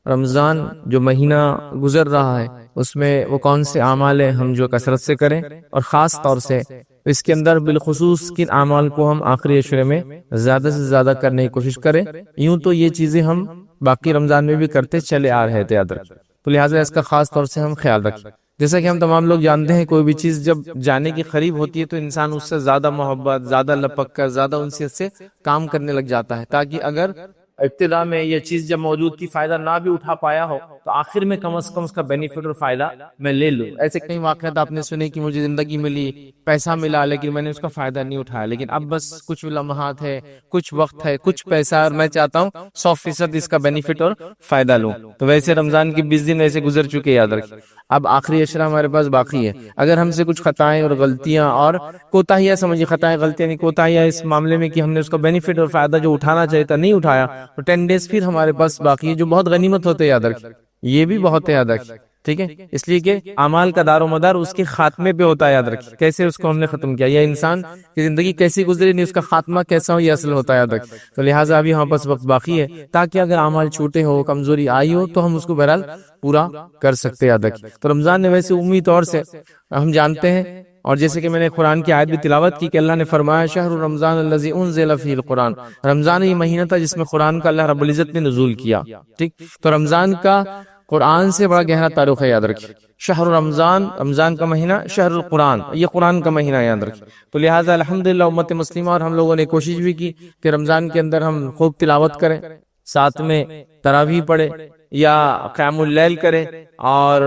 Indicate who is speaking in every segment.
Speaker 1: رمضان جو مہینہ گزر رہا ہے اس میں وہ کون سے اعمال ہیں ہم جو کثرت سے کریں، اور خاص طور سے اس کے اندر بالخصوص کن اعمال کو ہم آخری عشرے میں زیادہ سے زیادہ کرنے کی کوشش کریں۔ یوں تو یہ چیزیں ہم باقی رمضان میں بھی کرتے چلے آ رہے تھے یاد رکھیں، تو لہٰذا اس کا خاص طور سے ہم خیال رکھیں۔ جیسا کہ ہم تمام لوگ جانتے ہیں، کوئی بھی چیز جب جانے کی قریب ہوتی ہے تو انسان اس سے زیادہ محبت، زیادہ لپک کر، زیادہ انسیت سے کام کرنے لگ جاتا ہے، تاکہ اگر ابتدا میں یہ چیز جب موجود کی فائدہ نہ بھی اٹھا پایا ہو تو آخر میں کم از کم اس کا بینیفٹ اور فائدہ میں لے لوں۔ ایسے کئی واقعات آپ نے سنے کہ مجھے زندگی ملی، پیسہ ملا، لیکن میں نے اس کا فائدہ نہیں اٹھایا، لیکن اب بس کچھ لمحات ہے، کچھ وقت ہے، کچھ پیسہ، اور میں چاہتا ہوں 100% اس کا بینیفٹ اور فائدہ لوں۔ تو ویسے رمضان کی 20 دن ایسے گزر چکے، یاد رکھیں اب آخری عشرہ ہمارے پاس باقی ہے۔ اگر ہم سے کچھ خطائیں اور غلطیاں اور کوتاہیاں، سمجھیے خطائیں غلطیاں نہیں، کوتاہیاں اس معاملے میں کہ ہم نے اس کا بینیفٹ اور فائدہ جو اٹھانا چاہیے تھا نہیں اٹھایا، تو 10 ڈیز پھر ہمارے پاس باقی ہے، جو بہت غنیمت ہوتے، یاد رکھیں یہ بھی بہت ہے، یاد رکھیں ٹھیک ہے، اس لیے کہ اعمال کا دار و مدار اس کے خاتمے پہ ہوتا ہے، یاد رکھیں کیسے اس کو ہم نے ختم کیا، یا انسان کی زندگی کیسی گزری نہیں اس کا خاتمہ کیسا ہو یہ اصل ہوتا ہے، یاد رکھیں۔ تو لہٰذا ابھی ہمارے پاس وقت باقی ہے، تاکہ اگر اعمال چھوٹے ہو، کمزوری آئی ہو تو ہم اس کو بہرحال پورا کر سکتے، یاد رکھیں۔ تو رمضان نے ویسے عمومی طور سے ہم جانتے ہیں، اور جیسے کہ میں نے قرآن کی آیت بھی تلاوت کی کہ اللہ نے فرمایا شہر رمضان الذی انزل فیہ القرآن، رمضان یہ مہینہ تھا جس میں قرآن کا اللہ رب العزت نے نزول کیا، ٹھیک۔ تو رمضان کا قرآن سے بڑا گہرا تعلق ہے، یاد رکھیں شہر رمضان، رمضان کا مہینہ، شہر القرآن یہ قرآن کا مہینہ، یاد رکھیں۔ تو لہٰذا الحمدللہ امت مسلمہ اور ہم لوگوں نے کوشش بھی کی کہ رمضان کے اندر ہم خوب تلاوت کریں، ساتھ میں تراویح پڑھیں یا قیام اللیل کریں، اور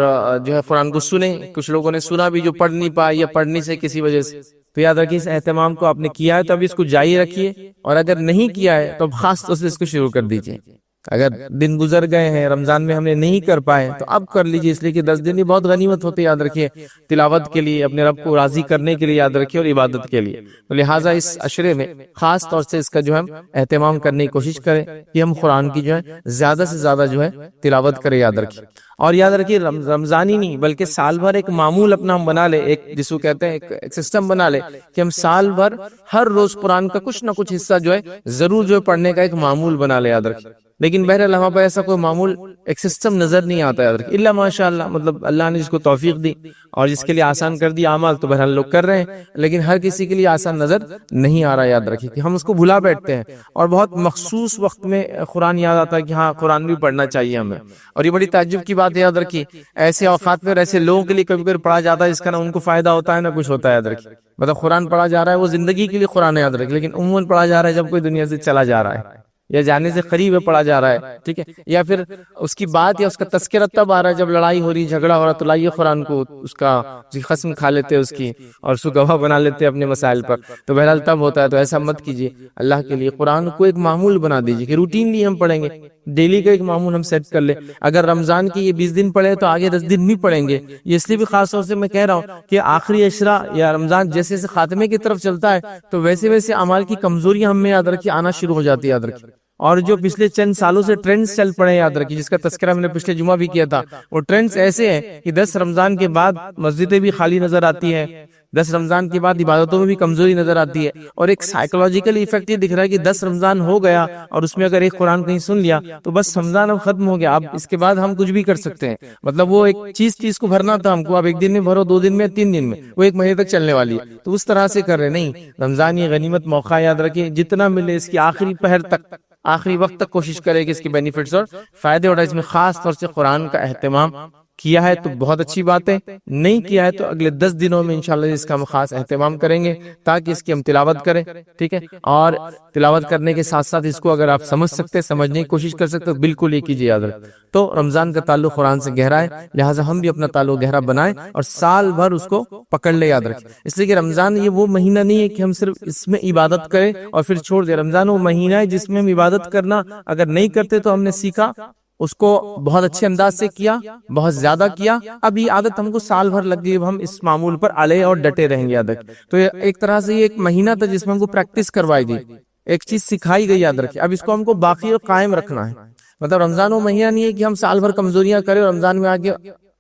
Speaker 1: جو ہے قرآن کو سنیں۔ کچھ لوگوں نے سنا بھی جو پڑھ نہیں پائے یا پڑھنے سے کسی وجہ سے، تو یاد رکھیے اس اہتمام کو آپ نے کیا ہے تو ابھی اس کو جاری رکھیے، اور اگر نہیں کیا ہے تو خاص طور سے اس کو شروع کر دیجیے۔ اگر دن گزر گئے ہیں رمضان میں ہم نے نہیں کر پائے تو اب کر لیجیے، اس لیے کہ 10 دن ہی بہت غنیمت ہوتے، یاد رکھیے تلاوت کے لیے، اپنے رب کو راضی کرنے کے لیے، یاد رکھیے اور عبادت کے لیے۔ تو لہٰذا اس عشرے میں خاص طور سے اس کا جو ہم اہتمام کرنے کی کوشش کریں کہ ہم قرآن کی جو ہے زیادہ سے زیادہ جو ہے تلاوت کریں، یاد رکھیے۔ اور یاد رکھیے رمضان ہی نہیں بلکہ سال بھر ایک معمول اپنا ہم بنا لے، ایک جس کو کہتے ہیں ایک سسٹم بنا لے کہ ہم سال بھر ہر روز قرآن کا کچھ نہ کچھ حصہ جو ہے ضرور جو ہے پڑھنے کا ایک معمول بنا لے، یاد رکھیے۔ لیکن بہرحال ہمارے پاس ایسا کوئی معمول ایک سسٹم نظر نہیں آتا، یاد رکھیے، الا ماشاء اللہ، مطلب اللہ نے جس کو توفیق دی اور جس کے لیے آسان کر دی اعمال تو بہرحال لوگ کر رہے ہیں، لیکن ہر کسی کے لیے آسان نظر نہیں آ رہا، یاد رکھیے کہ ہم اس کو بھلا بیٹھتے ہیں، اور بہت مخصوص وقت میں قرآن یاد آتا ہے کہ ہاں قرآن بھی پڑھنا چاہیے ہمیں۔ اور یہ بڑی تعجب کی بات ہے، یاد رکھیے ایسے اوقات میں ایسے لوگوں کے لیے کبھی کبھی پڑھا جاتا ہے جس کا نہ ان کو فائدہ ہوتا ہے نہ کچھ ہوتا ہے، یاد رکھیے مطلب قرآن پڑھا جا رہا ہے وہ زندگی کے لیے قرآن، یاد رکھیے، لیکن عموماً پڑھا جا رہا ہے جب کوئی دنیا سے چلا جا رہا ہے یا جانے سے قریب ہے پڑھا جا رہا ہے، ٹھیک ہے، یا پھر اس کی بات یا اس کا تذکرہ تب آ رہا ہے جب لڑائی ہو رہی، جھگڑا ہو رہا، تو لائیے قرآن کو اس کا قسم کھا لیتے اس کی اور اس کو گواہ بنا لیتے اپنے مسائل پر، تو بہرحال تب ہوتا ہے۔ تو ایسا مت کیجیے، اللہ کے لیے قرآن کو ایک معمول بنا دیجیے کہ روٹینلی ہم پڑھیں گے، ڈیلی کا ایک معمول ہم سیٹ کر لیں۔ اگر رمضان کی یہ 20 دن پڑھے تو آگے 10 دن نہیں پڑھیں گے، یہ اس لیے بھی خاص طور سے میں کہہ رہا ہوں کہ آخری عشرہ یا رمضان جیسے جیسے خاتمے کی طرف چلتا ہے تو ویسے ویسے اعمال کی کمزوریاں ہم میں، یاد رکھیے، آنا شروع ہو جاتی ہے، یاد رکھیے۔ اور جو پچھلے چند سالوں سے ٹرینڈز چل پڑے، یاد رکھیے، جس کا تذکرہ میں نے پچھلے جمعہ بھی کیا تھا، وہ ٹرینڈز ایسے ہیں کہ 10 رمضان کے بعد مسجدیں بھی خالی نظر آتی ہیں، 10 رمضان کے بعد عبادتوں میں بھی کمزوری نظر آتی ہے، اور ایک سائیکولوجیکل ایفیکٹ یہ دکھ رہا ہے کہ 10 رمضان ہو گیا اور اس میں اگر ایک قرآن کہیں سن لیا تو بس رمضان اب ختم ہو گیا، اب اس کے بعد ہم کچھ بھی کر سکتے ہیں، مطلب وہ ایک چیز کو بھرنا تھا ہم کو، اب ایک دن میں بھرو، 2 دن میں، 3 دن میں، وہ 1 مہینے تک چلنے والی ہے، تو اس طرح سے کر رہے نہیں۔ رمضان یہ غنیمت موقع، یاد رکھیں جتنا ملے اس کی آخری پہر تک، آخری وقت تک کوشش کرے کہ اس کے بینیفٹس اور فائدے اٹھائے۔ اس میں خاص طور سے قرآن کا اہتمام کیا ہے تو بہت اچھی بات ہے، نہیں کیا ہے تو اگلے 10 دنوں میں انشاءاللہ اس کا ہم خاص اہتمام کریں گے تاکہ اس کی ہم تلاوت کریں، ٹھیک ہے، اور تلاوت کرنے کے ساتھ ساتھ اس کو اگر آپ سمجھ سکتے، سمجھنے کی کوشش کر سکتے تو بالکل یہ کیجیے، یاد رکھیں۔ تو رمضان کا تعلق قرآن سے گہرا ہے، لہٰذا ہم بھی اپنا تعلق گہرا بنائیں اور سال بھر اس کو پکڑ لے، یاد رکھیں، اس لیے کہ رمضان یہ وہ مہینہ نہیں ہے کہ ہم صرف اس میں عبادت کریں اور پھر چھوڑ دیں۔ رمضان وہ مہینہ ہے جس میں ہم عبادت کرنا اگر نہیں کرتے تو ہم نے سیکھا، اس کو بہت اچھے انداز سے کیا، بہت زیادہ کیا، اب یہ عادت ہم کو سال بھر لگ گئی، اب ہم اس معمول پر علیہ اور ڈٹے رہیں گے، یاد رکھیں۔ تو ایک طرح سے یہ ایک مہینہ تھا جس میں ہم کو پریکٹس کروائی گئی، ایک چیز سکھائی گئی، یاد رکھیں، اب اس کو ہم کو باقی اور قائم رکھنا ہے۔ مطلب رمضان وہ مہینہ نہیں ہے کہ ہم سال بھر کمزوریاں کریں اور رمضان میں آگے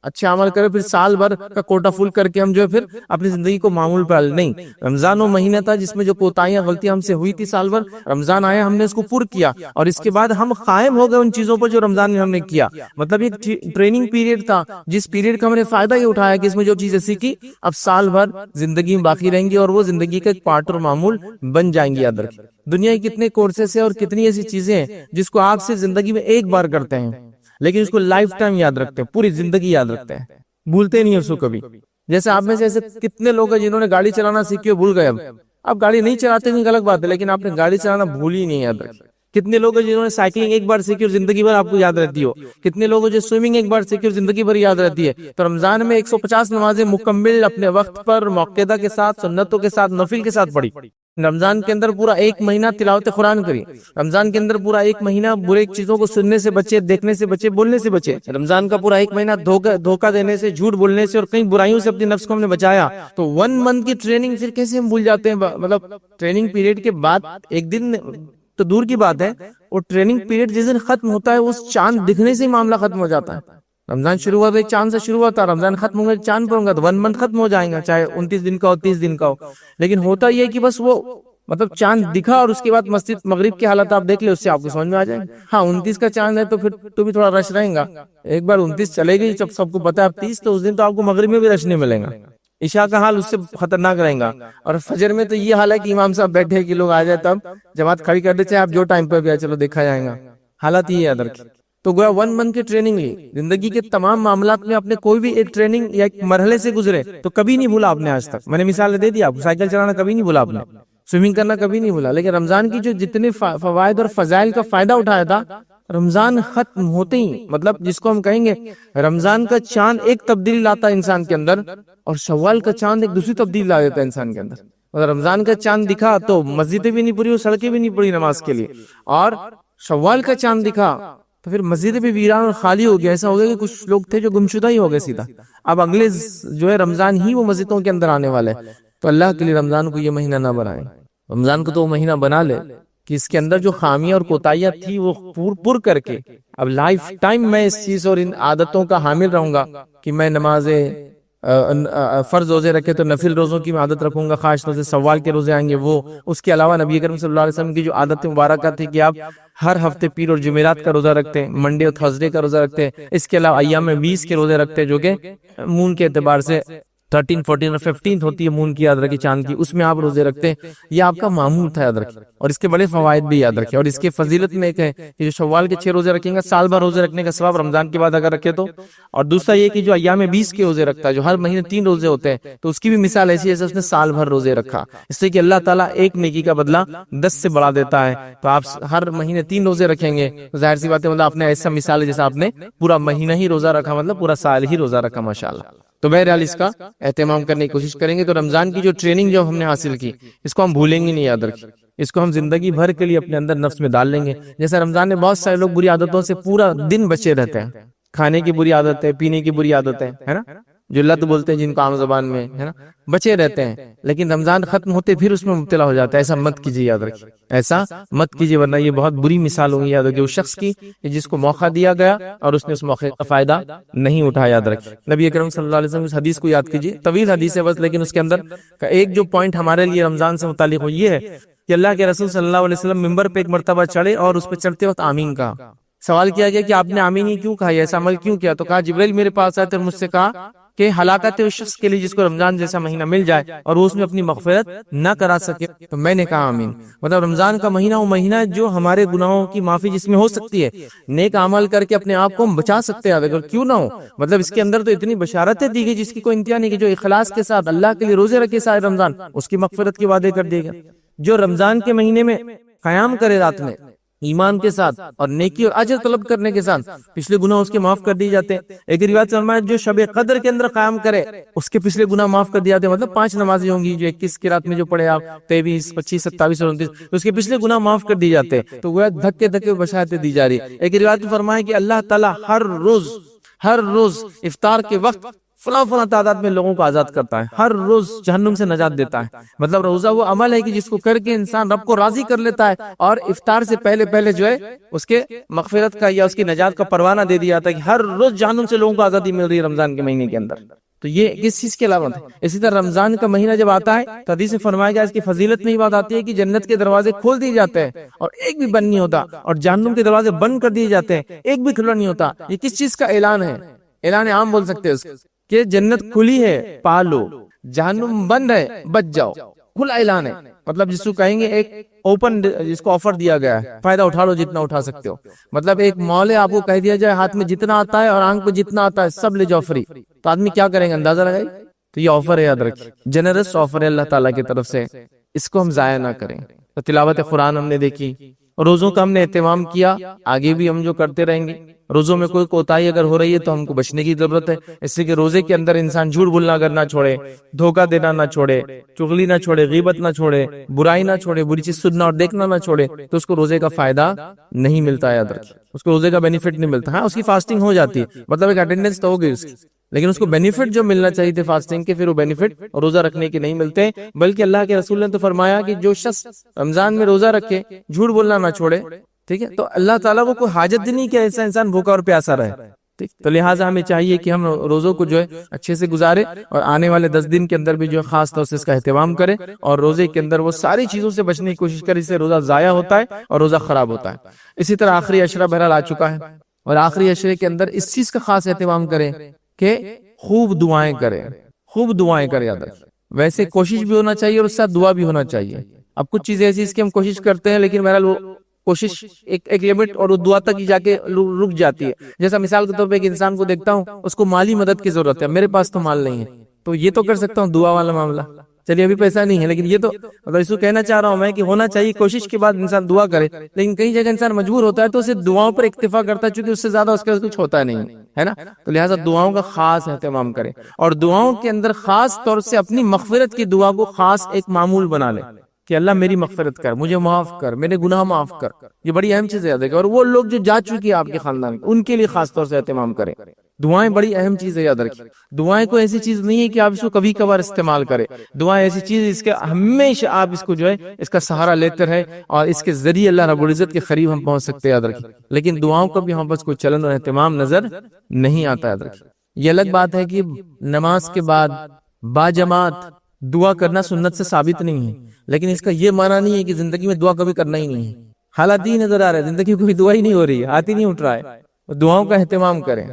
Speaker 1: اچھے عمل کرے، پھر سال بھر کا کوٹا فل کر کے ہم جو ہے پھر اپنی زندگی کو معمول پر نہیں. رمضان وہ مہینہ تھا جس میں جو کوتاہیاں غلطیاں ہم سے ہوئی تھی سال بھر، رمضان آیا ہم نے اس کو پر کیا، اور اس کے بعد ہم قائم ہو گئے ان چیزوں پر جو رمضان میں ہم نے کیا. مطلب یہ ٹریننگ پیریڈ تھا جس پیریڈ کا ہم نے فائدہ ہی اٹھایا کہ اس میں جو چیزیں سیکھی اب سال بھر زندگی میں باقی رہیں گی اور وہ زندگی کا ایک پارٹ اور معمول بن جائیں گی. یاد رکھیں دنیا کی کتنے کورسز ہیں اور کتنی ایسی چیزیں ہیں جس کو آپ سے زندگی میں ایک بار کرتے ہیں، لیکن اس کو لائف ٹائم یاد رکھتے ہیں، پوری زندگی یاد رکھتے ہیں، بھولتے نہیں اس کو کبھی. جیسے آپ میں سے ایسے کتنے لوگ ہیں جنہوں نے گاڑی چلانا سیکھی اور بھول گئے. اب گاڑی نہیں چلاتے ہیں غلط بات ہے، لیکن آپ نے گاڑی چلانا بھول ہی نہیں یاد رکھا. کتنے لوگ ہیں جنہوں نے سائیکلنگ ایک بار سیکھی اور زندگی بھر آپ کو یاد رہتی ہو. کتنے لوگ ہیں جو سوئمنگ ایک بار سیکھی اور زندگی بھر یاد رہتی ہے. تو رمضان میں 150 نمازیں مکمل اپنے وقت پر موقعہ کے ساتھ، سنتوں کے ساتھ، نفل کے ساتھ پڑھی. رمضان کے اندر پورا ایک مہینہ تلاوت قرآن کری. رمضان کے اندر پورا ایک مہینہ برے چیزوں کو سننے سے بچے، دیکھنے سے بچے، بولنے سے بچے. رمضان کا پورا ایک مہینہ دھوکہ دینے سے، جھوٹ بولنے سے اور کئی برائیوں سے اپنے نفس کو ہم نے بچایا. تو 1 منتھ کی ٹریننگ پھر کیسے ہم بھول جاتے ہیں؟ مطلب ٹریننگ پیریڈ کے بعد ایک دن تو دور کی بات ہے، اور ٹریننگ پیریڈ جس دن ختم ہوتا ہے اس چاند دکھنے سے ہی معاملہ ختم ہو جاتا ہے. رمضان شروع ہوا تو ایک چاند سے شروع ہوا تھا، رمضان ختم ہوگا چاند پر ہوگا تو 1 منتھ ختم ہو جائے گا، چاہے 29 دن کا ہو، 30 دن کا ہو. لیکن ہوتا یہ کہ بس وہ مطلب چاند دکھا اور اس کے بعد مسجد مغرب کی حالت آپ دیکھ لیں، اس سے آپ کو سمجھ میں آ جائے گا. ہاں 29 کا چاند ہے تو پھر تو بھی تھوڑا رش رہے گا. ایک بار 29 چلے گی جب سب کو پتا ہے 30 تو اس دن تو آپ کو مغرب میں بھی رش نہیں ملے گا. عشاء کا حال اس سے خطرناک رہے گا. اور فجر میں تو یہ حال ہے کہ امام صاحب بیٹھے کہ لوگ آ جائے تب جماعت کھڑی کر دے، چاہے آپ جو ٹائم پہ بھی آئے چلو دیکھا جائے گا. حالات یہ یاد رکھیں. تو گویا 1 منتھ کی ٹریننگ لی، زندگی کے تمام معاملات میں اپنے کوئی بھی ایک ٹریننگ یا ایک مرحلے سے گزرے تو کبھی نہیں بھولا آپ نے. آج تک میں نے مثال دے دی آپ کو، سائیکل چلانا کبھی نہیں بھولا آپ نے، سوئمنگ کرنا کبھی نہیں بھولا. لیکن رمضان کی جو جتنے فوائد اور فضائل کا فائدہ اٹھایا تھا، رمضان ختم ہوتے ہی مطلب جس کو ہم کہیں گے رمضان کا چاند ایک تبدیلی لاتا ہے انسان کے اندر، اور شوال کا چاند ایک دوسری تبدیلی لا دیتا ہے انسان کے اندر. اور رمضان کا چاند دکھا تو مسجدیں بھی نہیں پوری اور سڑکیں بھی نہیں پڑی نماز کے لیے، اور شوال کا چاند دکھا تو پھر مسجدیں بھی ویران اور خالی ہو گیا. ایسا ہو گیا کہ کچھ لوگ تھے جو گمشدہ ہی ہو گئے سیدھا. اب اگلے جو ہے رمضان ہی وہ مسجدوں کے اندر آنے والے. تو اللہ کے لیے رمضان کو یہ مہینہ نہ بنائیں، رمضان کو تو وہ مہینہ بنا لے کہ اس کے اندر جو خامیاں اور کوتاہیاں تھی وہ پر کر کے اب لائف ٹائم میں اس چیز اور ان عادتوں کا حامل رہوں گا کہ میں نمازیں فرض روزے رکھے تو نفل روزوں کی میں عادت رکھوں گا، خاص طور سے سوال کے روزے آئیں گے وہ. اس کے علاوہ نبی کریم صلی اللہ علیہ وسلم کی جو عادت مبارکہ تھی کہ آپ ہر ہفتے پیر اور جمعرات کا روزہ رکھتے ہیں، منڈے اور تھرسڈے کا روزہ رکھتے ہیں. اس کے علاوہ ایام 20 کے روزے رکھتے ہیں جو کہ مون کے اعتبار سے 13، 14 اور 15 ہوتی ہے مون کی، یاد رکھیں چاند کی، اس میں آپ روزے رکھتے ہیں. یہ آپ کا معمول تھا یاد رکھیں. اور اس کے بڑے فوائد بھی یاد رکھیں. اور اس کے فضیلت میں ایک ہے کہ جو شوال کے 6 روزے رکھیں گا سال بھر روزے رکھنے کا ثواب رمضان کے بعد اگر رکھے تو. اور دوسرا یہ کہ جو ایام 20 کے روزے رکھتا ہے، جو ہر مہینے 3 روزے ہوتے ہیں، تو اس کی بھی مثال ایسی ہے جیسے اس نے سال بھر روزے رکھا. اس سے کہ اللہ تعالیٰ ایک نیکی کا بدلہ 10 سے بڑھا دیتا ہے. تو آپ ہر مہینے 3 روزے رکھیں گے، ظاہر سی بات ہے مطلب آپ نے ایسا مثال ہے جیسے آپ نے پورا مہینہ ہی روزہ رکھا، مطلب پورا سال ہی روزہ رکھا ماشاءاللہ. تو بہرحال اس کا اہتمام کرنے کی کوشش کریں گے. تو رمضان کی جو ٹریننگ جو ہم نے حاصل کی اس کو ہم بھولیں گے نہیں، یاد رکھیں. اس کو ہم زندگی بھر کے لیے اپنے اندر نفس میں ڈال لیں گے. جیسے رمضان میں بہت سارے لوگ بری عادتوں سے پورا دن بچے رہتے ہیں، کھانے کی بری عادت ہے، پینے کی بری عادت ہے نا، جو لت بولتے ہیں جن کو عام زبان میں ہے نا، بچے رہتے ہیں. لیکن رمضان ختم ہوتے پھر اس میں مبتلا ہو جاتا ہے. ایسا مت کیجیے، یاد رکھیے ایسا مت کیجیے، ورنہ یہ بہت بری مثال ہوگی. یاد رکھیے اس شخص کی جس کو موقع دیا گیا اور اس نے اس موقع کا فائدہ نہیں اٹھایا. یاد رکھیے نبی اکرم صلی اللہ علیہ وسلم اس حدیث کو یاد کیجیے. طویل حدیث ہے بس، لیکن اس کے اندر کا ایک جو پوائنٹ ہمارے لیے رمضان سے متعلق ہو یہ ہے کہ اللہ کے رسول صلی اللہ علیہ وسلم ممبر پہ ایک مرتبہ چڑھے اور اس پہ چڑھتے وقت آمین کہا. سوال کیا گیا کہ آپ نے آمین ہی کیوں کہا، ایسا عمل کیوں کیا؟ تو کہا جبریل میرے پاس آئے اور مجھ سے کہا کہ ہلاکت ہے اس شخص کے لیے جس کو رمضان جیسا مہینہ مل جائے اور وہ اس میں اپنی مغفرت نہ کرا سکے. تو میں نے کہا آمین. مطلب رمضان کا مہینہ وہ مہینہ ہے جو ہمارے گناہوں کی معافی جس میں ہو سکتی ہے، نیک عمل کر کے اپنے آپ کو ہم بچا سکتے ہیں اگر کیوں نہ ہو. مطلب اس کے اندر تو اتنی بشارتیں دی گئی جس کی کوئی انتہا نہیں، کہ جو اخلاص کے ساتھ اللہ کے لیے روزے رکھے سارے رمضان اس کی مغفرت کے وعدے کر دیے گا. جو رمضان کے مہینے میں قیام کرے رات میں ایمان کے ساتھ اور نیکی اور اجر طلب کرنے کے ساتھ، پچھلے گناہ اس کے معاف کر دیے جاتے ہیں. ایک روایت سے فرمایا جو شب قدر کے اندر قیام کرے اس کے پچھلے گناہ معاف کر دیے جاتے ہیں. مطلب 5 نمازیں ہوں گی جو 21 کی رات میں جو پڑھے آپ 23، 25، 27 اور 29، اس کے پچھلے گناہ معاف کر دیے جاتے ہیں. تو وہ دھکے دھکے بشارتیں دی جا رہی ہے. ایک روایت میں فرمایا کہ اللہ تعالیٰ ہر روز افطار کے وقت فلاں فلاں تعداد میں لوگوں کو آزاد کرتا ہے، ہر روز جہنم سے نجات دیتا ہے۔ مطلب روزہ وہ عمل ہے کہ جس کو کر کے انسان رب کو راضی کر لیتا ہے، اور افطار سے پہلے پہلے جو ہے اس کے مغفرت کا یا اس کی نجات کا پروانہ دے دیا جاتا ہے کہ ہر روز جہنم سے لوگوں کو آزادی مل رہی ہے رمضان کے مہینے کے اندر۔ تو یہ کس چیز کی علامت ہے؟ اسی طرح رمضان کا مہینہ جب آتا ہے تو حدیث میں فرمایا گیا، اس کی فضیلت میں یہ بات آتی ہے کہ جنت کے دروازے کھول دیے جاتے ہیں اور ایک بھی بند نہیں ہوتا، اور جہنم کے دروازے بند کر دیے جاتے ہیں، ایک بھی کھلا نہیں ہوتا۔ یہ کس چیز کا اعلان ہے؟ اعلان عام بول سکتے ہیں اس کہ جنت کھلی ہے پالو، جہنم بند ہے بچ جاؤ، کھلا اعلان ہے۔ مطلب جس کو کہیں گے ایک اوپن، جس کو آفر دیا گیا ہے، فائدہ اٹھا لو جتنا اٹھا سکتے ہو۔ مطلب ایک مال ہے، آپ کو کہہ دیا جائے ہاتھ میں جتنا آتا ہے اور آنکھ پہ جتنا آتا ہے سب لے جاؤ فری، تو آدمی کیا کریں گے؟ اندازہ لگائی۔ تو یہ آفر ہے، یاد رکھیے، جنرس آفر ہے اللہ تعالیٰ کی طرف سے، اس کو ہم ضائع نہ کریں۔ تو تلاوت قرآن ہم نے دیکھی، روزوں کا ہم نے اہتمام کیا، آگے بھی ہم جو کرتے رہیں گے۔ روزوں میں کوئی کوتاہی اگر ہو رہی ہے تو ہم کو بچنے کی ضرورت ہے، اس لیے کہ روزے کے اندر انسان جھوٹ بولنا اگر نہ چھوڑے، دھوکہ دینا نہ چھوڑے، چغلی نہ چھوڑے، غیبت نہ چھوڑے، برائی نہ چھوڑے، بری چیز سننا اور دیکھنا نہ چھوڑے، تو اس کو روزے کا فائدہ نہیں ملتا ہے، یاد رکھیے، اس کو روزے کا بینیفٹ نہیں ملتا۔ ہاں، اس کی فاسٹنگ ہو جاتی ہے، مطلب ایک اٹینڈنس تو ہوگی اس کی، لیکن اس کو بینیفٹ جو ملنا چاہیے تھے فاسٹنگ کے، پھر وہ بینیفٹ روزہ رکھنے کے نہیں ملتے۔ بلکہ اللہ کے رسول نے تو فرمایا کہ جو شخص رمضان میں روزہ رکھے، جھوٹ بولنا نہ چھوڑے، ٹھیک ہے، تو اللہ تعالیٰ کو کوئی حاجت نہیں کہ ایسا انسان بھوکا اور پیاسا رہے، ٹھیک۔ تو لہٰذا ہمیں چاہیے کہ ہم روزوں کو جو ہے اچھے سے گزارے، اور آنے والے 10 دن کے اندر بھی جو ہے خاص طور سے اس کا اہتمام کرے، اور روزے کے اندر وہ ساری چیزوں سے بچنے کی کوشش کرے، اس سے روزہ ضائع ہوتا ہے اور روزہ خراب ہوتا ہے۔ اسی طرح آخری عشرہ بہرحال آ چکا ہے، اور آخری عشرے کے اندر اس چیز کا خاص اہتمام کریں کہ خوب دعائیں کریں، خوب دعائیں کریں، یاد رکھیں۔ ویسے کوشش بھی ہونا چاہیے اور اس ساتھ دعا بھی ہونا چاہیے۔ اب کچھ چیزیں ایسی اس کی ہم کوشش کرتے ہیں، لیکن بہرحال وہ کوشش ایک لمٹ اور دعا تک ہی جا کے رک جاتی ہے۔ جیسا مثال کے طور پہ ایک انسان کو دیکھتا ہوں، اس کو مالی مدد کی ضرورت ہے، میرے پاس تو مال نہیں ہے، تو یہ تو کر سکتا ہوں دعا والا معاملہ، چلیے ابھی پیسہ نہیں ہے، لیکن یہ تو مطلب اس کو کہنا چاہ رہا ہوں میں کہ ہونا چاہیے کوشش کے بعد انسان دعا کرے۔ لیکن کئی جگہ انسان مجبور ہوتا ہے تو اسے دعاؤں پر اکتفا کرتا ہے، چونکہ اس سے زیادہ اس کا کچھ ہوتا نہیں ہے نا، تو لہٰذا دعاؤں کا خاص اہتمام کرے، اور دعاؤں کے اندر خاص طور سے اپنی مغفرت کی دعا کو خاص ایک معمول بنا لے کہ اللہ میری مغفرت کر، مجھے معاف کر، میرے گناہ معاف کر۔ یہ بڑی اہم چیز ہے، یاد رکھیں۔ اور وہ لوگ جو جا چکی ہیں آپ کے خاندان کے، ان کے لیے خاص طور سے اہتمام کریں۔ دعائیں بڑی اہم چیز ہے، یاد رکھیں۔ دعائیں کوئی ایسی چیز نہیں ہے کہ آپ اس کو کبھی کبھار استعمال کریں، دعائیں ایسی چیز اس کے ہمیشہ آپ اس کو جو ہے اس کا سہارا لیتے رہے، اور اس کے ذریعے اللہ رب العزت کے قریب ہم پہنچ سکتے ہیں، یاد رکھیں۔ لیکن دعاؤں کا بھی ہم بس کوئی چلن اور اہتمام نظر نہیں آتا، یاد رکھیں۔ یہ الگ بات ہے کہ نماز کے بعد باجماعت دعا کرنا سنت سے ثابت نہیں ہے، لیکن اس کا یہ معنی نہیں ہے کہ زندگی میں دعا کبھی کرنا ہی نہیں ہے۔ حالات ہی نظر آ رہے ہیں، زندگی میں کوئی دعا ہی نہیں ہو رہی ہے، ہاتھ ہی نہیں اٹھ رہا ہے، دعاؤں کا اہتمام کریں،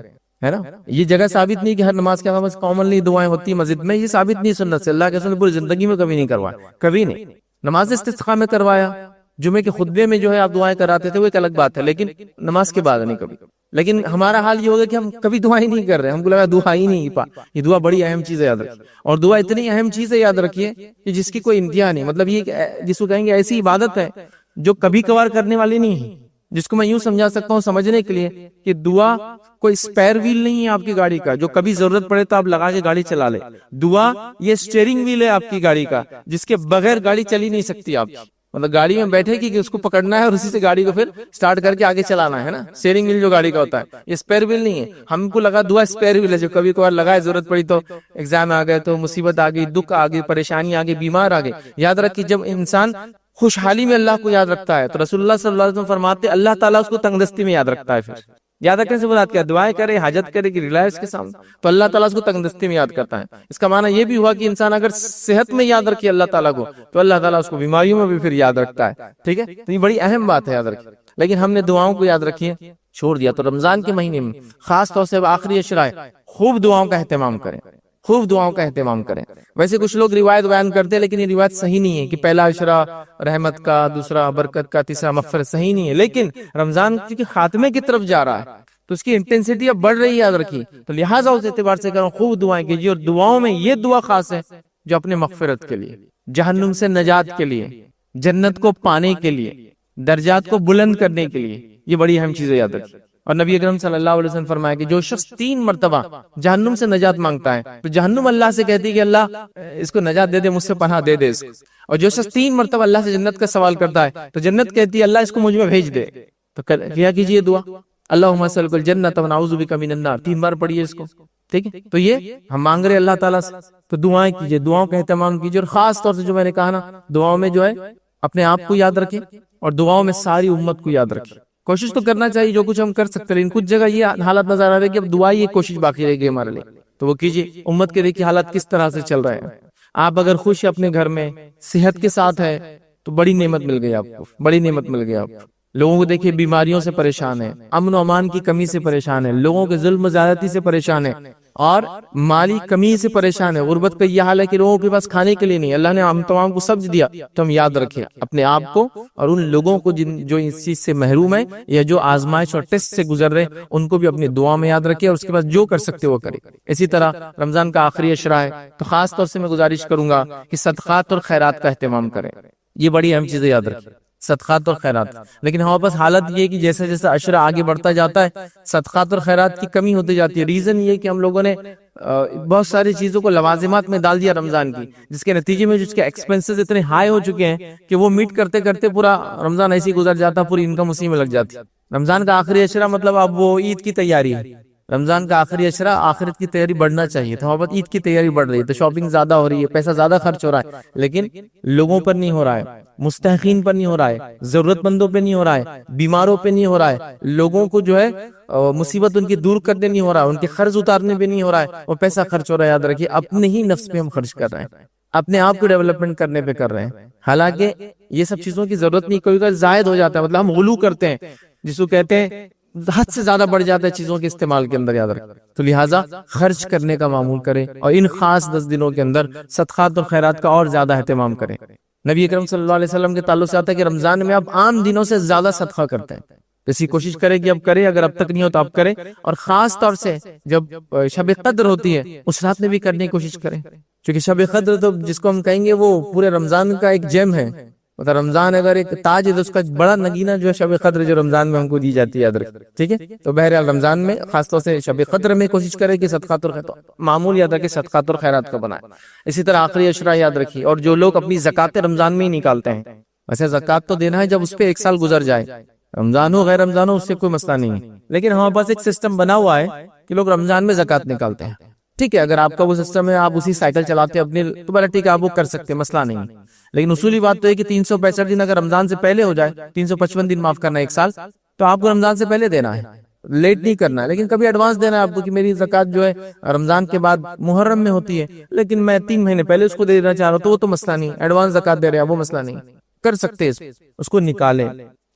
Speaker 1: ہے نا۔ یہ جگہ ثابت نہیں کہ ہر نماز کے بعد کامنلی دعائیں ہوتی ہیں مسجد میں، یہ ثابت نہیں سنت سے، اللہ کے رسول نے پوری زندگی میں کبھی نہیں کروایا، کبھی نہیں۔ نماز استسقاء میں کروایا، جمعے کے خطبے میں جو ہے آپ دعائیں کراتے تھے، وہ ایک الگ بات ہے، لیکن نماز کے بعد نہیں کبھی۔ لیکن ہمارا حال یہ ہوگا کہ ہم کبھی دعا ہی نہیں کر رہے، ہم کو لگا دعا ہی نہیں یہ دعا بڑی اہم چیز ہے، یاد رکھیے۔ اور دعا اتنی اہم چیز ہے، یاد رکھیے، کہ جس کی کوئی انتہا نہیں، مطلب یہ جس کو کہیں گے ایسی عبادت ہے جو کبھی کبھار کرنے والی نہیں ہے، جس کو میں یوں سمجھا سکتا ہوں سمجھنے کے لیے کہ دعا کوئی اسپیئر ویل نہیں ہے آپ کی گاڑی کا جو کبھی ضرورت پڑے تو آپ لگا کے گاڑی چلا لے۔ دعا یہ اسٹیئرنگ ویل ہے آپ کی گاڑی کا، جس کے بغیر گاڑی چلی نہیں سکتی آپ کی، مطلب گاڑی میں بیٹھے کہ اس کو پکڑنا ہے اور اسی سے گاڑی کو پھر سٹارٹ کر کے آگے چلانا ہے نا، اسٹیئرنگ ویل جو گاڑی کا ہوتا ہے، یہ اسپیئر ویل نہیں ہے۔ ہم کو لگا دعا اسپیئر ویل ہے جو کبھی کبھار لگائے، ضرورت پڑی تو ایگزام آ گئے، تو مصیبت آ گئی، دکھ آ گئی، پریشانی آ گئی، بیمار آ گئی۔ یاد رکھیے جب انسان خوشحالی میں اللہ کو یاد رکھتا ہے تو رسول اللہ صلی اللہ علیہ وسلم فرماتے ہیں اللہ تعالیٰ اس کو تنگ دستی میں یاد رکھتا ہے۔ پھر یاد رکھنے سے مراد کیا؟ دعائیں کرے، حاجت کرے کہ ریلائز کے سامنے، تو اللہ تعالیٰ اس کو تنگ دستی میں یاد کرتا ہے۔ اس کا معنی یہ بھی ہوا کہ انسان اگر صحت میں یاد رکھے اللہ تعالیٰ کو تو اللہ تعالیٰ اس کو بیماریوں میں بھی پھر یاد رکھتا ہے، ٹھیک ہے۔ تو یہ بڑی اہم بات ہے، یاد رکھیں۔ لیکن ہم نے دعاؤں کو یاد رکھیے چھوڑ دیا۔ تو رمضان کے مہینے میں خاص طور سے آخری عشرہ ہے، خوب دعاؤں کا اہتمام کریں، خوب دعاؤں کا اہتمام کریں۔ ویسے کچھ لوگ روایت بیان کرتے ہیں، لیکن یہ روایت صحیح نہیں ہے کہ پہلا عشرہ رحمت کا، دوسرا برکت کا، تیسرا مغفرت، صحیح نہیں ہے۔ لیکن رمضان کیونکہ خاتمے کی طرف جا رہا ہے تو اس کی انٹینسٹی اب بڑھ رہی ہے، یاد رکھیے، تو لہٰذا اس اعتبار سے کروں خوب دعائیں کیجیے۔ اور دعاؤں میں یہ دعا خاص ہے جو اپنے مغفرت کے لیے، جہنم سے نجات کے لیے، جنت کو پانے کے لیے، درجات کو بلند کرنے کے لیے، یہ بڑی اہم چیز ہے، یاد رکھیے۔ اور نبی اکرم صلی اللہ علیہ وسلم فرمایا کہ جو شخص 3 مرتبہ جہنم سے نجات مانگتا ہے تو جہنم اللہ سے کہتی ہے کہ اللہ اس کو نجات دے دے، مجھ سے پناہ دے دے اس کو۔ اور جو شخص 3 مرتبہ اللہ سے جنت کا سوال کرتا ہے تو جنت کہتی ہے اللہ اس کو مجھ میں بھیج دے۔ تو کیا کیجیے دعا، اللہم اسألک الجنۃ ونعوذ بک من النار، 3 بار پڑھیے اس کو۔ ٹھیک ہے، تو یہ ہم مانگ رہے اللہ تعالیٰ سے، تو دعائیں کیجیے، دعاؤں کا اہتمام کیجیے، اور خاص طور سے جو میں نے کہا نا، دعاؤں میں جو ہے اپنے آپ کو یاد رکھیں اور دعاؤں میں ساری امت کو یاد رکھیں۔ کوشش تو کرنا چاہیے جو کچھ ہم کر سکتے ہیں، لیکن کچھ جگہ یہ حالت نظر آ رہی ہے کہ اب دعا ہی ایک کوشش باقی رہ گئی ہمارے لیے، تو وہ کیجیے۔ امت کے دیکھیے حالات کس طرح سے چل رہے ہیں، آپ اگر خوش اپنے گھر میں صحت کے ساتھ ہے تو بڑی نعمت مل گئی آپ کو، بڑی نعمت مل گئی آپ کو۔ لوگوں کو دیکھیے بیماریوں سے پریشان ہے، امن و امان کی کمی سے پریشان ہے، لوگوں کے ظلم و زیادتی سے پریشان ہے، اور مالی کمی سے پریشان ہے۔ غربت کا یہ حال ہے کہ لوگوں کے پاس کھانے کے لیے نہیں، اللہ نے ہم تمام کو سبز دیا، تو ہم یاد رکھیں اپنے آپ کو اور ان لوگوں کو جو اس چیز سے محروم ہیں یا جو آزمائش اور ٹیسٹ سے گزر رہے ہیں، ان کو بھی اپنی دعا میں یاد رکھیں، اور اس کے بعد جو کر سکتے وہ کریں۔ اسی طرح رمضان کا آخری عشرہ ہے، تو خاص طور سے میں گزارش کروں گا کہ صدقات اور خیرات کا اہتمام کریں، یہ بڑی اہم چیزیں یاد رکھیں، صدقات اور خیرات۔ لیکن ہمارے پاس حالت یہ ہے کہ جیسے جیسے عشرہ آگے بڑھتا جاتا ہے صدقات اور خیرات کی کمی ہوتی جاتی ہے۔ ریزن یہ کہ ہم لوگوں نے بہت ساری چیزوں کو لوازمات میں ڈال دیا رمضان کی، جس کے نتیجے میں جس کے ایکسپنسز اتنے ہائی ہو چکے ہیں کہ وہ میٹ کرتے کرتے پورا رمضان ایسے ہی گزر جاتا، پوری انکم اسی میں لگ جاتی۔ رمضان کا آخری عشرہ مطلب اب وہ عید کی تیاری ہے، رمضان کا آخری عشرہ آخرت کی تیاری بڑھنا چاہیے، تو ہمارے عید کی تیاری بڑھ رہی ہے، تو شاپنگ زیادہ ہو رہی ہے، پیسہ زیادہ خرچ ہو رہا ہے، لیکن لوگوں پر نہیں ہو رہا ہے، مستحقین پر نہیں ہو رہا ہے، ضرورت مندوں پہ نہیں ہو رہا ہے، بیماروں پہ نہیں ہو رہا ہے، لوگوں کو جو ہے مصیبت ان کی دور کرنے نہیں ہو رہا ہے، ان کے قرض اتارنے پہ نہیں ہو رہا ہے، وہ پیسہ خرچ ہو رہا ہے۔ یاد رکھیے اپنے ہی نفس پہ ہم خرچ کر رہے ہیں، اپنے آپ کو ڈیولپمنٹ کرنے پہ کر رہے ہیں، حالانکہ یہ سب چیزوں کی ضرورت نہیں، کوئی کا زائد ہو جاتا ہے، مطلب ہم غلو کرتے ہیں جس کو کہتے ہیں، حد سے زیادہ بڑھ جاتا ہے چیزوں کے استعمال کے اندر، یاد رکھیں۔ تو لہٰذا خرچ کرنے کا معمول کریں، اور ان خاص 10 دنوں کے اندر صدقات اور خیرات کا اور زیادہ اہتمام کریں۔ نبی اکرم صلی اللہ علیہ وسلم کے تعلق سے آتا ہے کہ رمضان میں آپ عام دنوں سے زیادہ صدقہ کرتے ہیں، اسی کوشش کریں کہ اب کریں، اگر اب تک نہیں ہو تو اب کریں، اور خاص طور سے جب شب قدر ہوتی ہے اس رات میں بھی کرنے کی کوشش کریں، کیونکہ شب قدر تو جس کو ہم کہیں گے وہ پورے رمضان کا ایک جیم ہے، مطلب رمضان اگر ایک تاج ہے تو اس کا بڑا نگینہ جو ہے شب قدر جو رمضان میں ہم کو دی جاتی ہے، یاد رکھیں، ٹھیک ہے۔ تو بہرحال رمضان میں خاص طور سے شب قدر میں کوشش کریں کہ صدقات اور خیرات معمول یاد رکھیں، صدقات اور خیرات کا بنائیں۔ اسی طرح آخری عشرہ یاد رکھیے، اور جو لوگ اپنی زکوٰۃ رمضان میں ہی نکالتے ہیں، ویسے زکوٰۃ تو دینا ہے جب اس پہ 1 سال گزر جائے، رمضان ہو غیر رمضان ہو اس سے کوئی مسئلہ نہیں ہے، لیکن ہمارے پاس ایک سسٹم بنا ہوا ہے کہ لوگ رمضان میں زکوٰۃ نکالتے ہیں، ٹھیک ہے۔ اگر آپ کا وہ سسٹم ہے، آپ اسی سائیکل چلاتے ہیں اپنے، تو بڑا ٹھیک ہے، آپ وہ کر سکتے ہیں، مسئلہ نہیں ہے، لیکن اصولی بات تو ہے کہ 365 دن اگر رمضان سے پہلے ہو جائے، 355 دن معاف کرنا 1 سال، تو آپ کو رمضان سے پہلے دینا ہے، لیٹ نہیں کرنا ہے، لیکن کبھی ایڈوانس دینا ہے آپ کو کہ میری زکوٰۃ جو ہے رمضان کے بعد محرم میں ہوتی ہے، لیکن میں 3 مہینے پہلے اس کو دے دینا چاہ رہا ہوں، تو وہ تو مسئلہ نہیں، ایڈوانس زکوٰۃ دے رہے ہیں وہ مسئلہ نہیں، کر سکتے ہیں، اس کو نکالیں،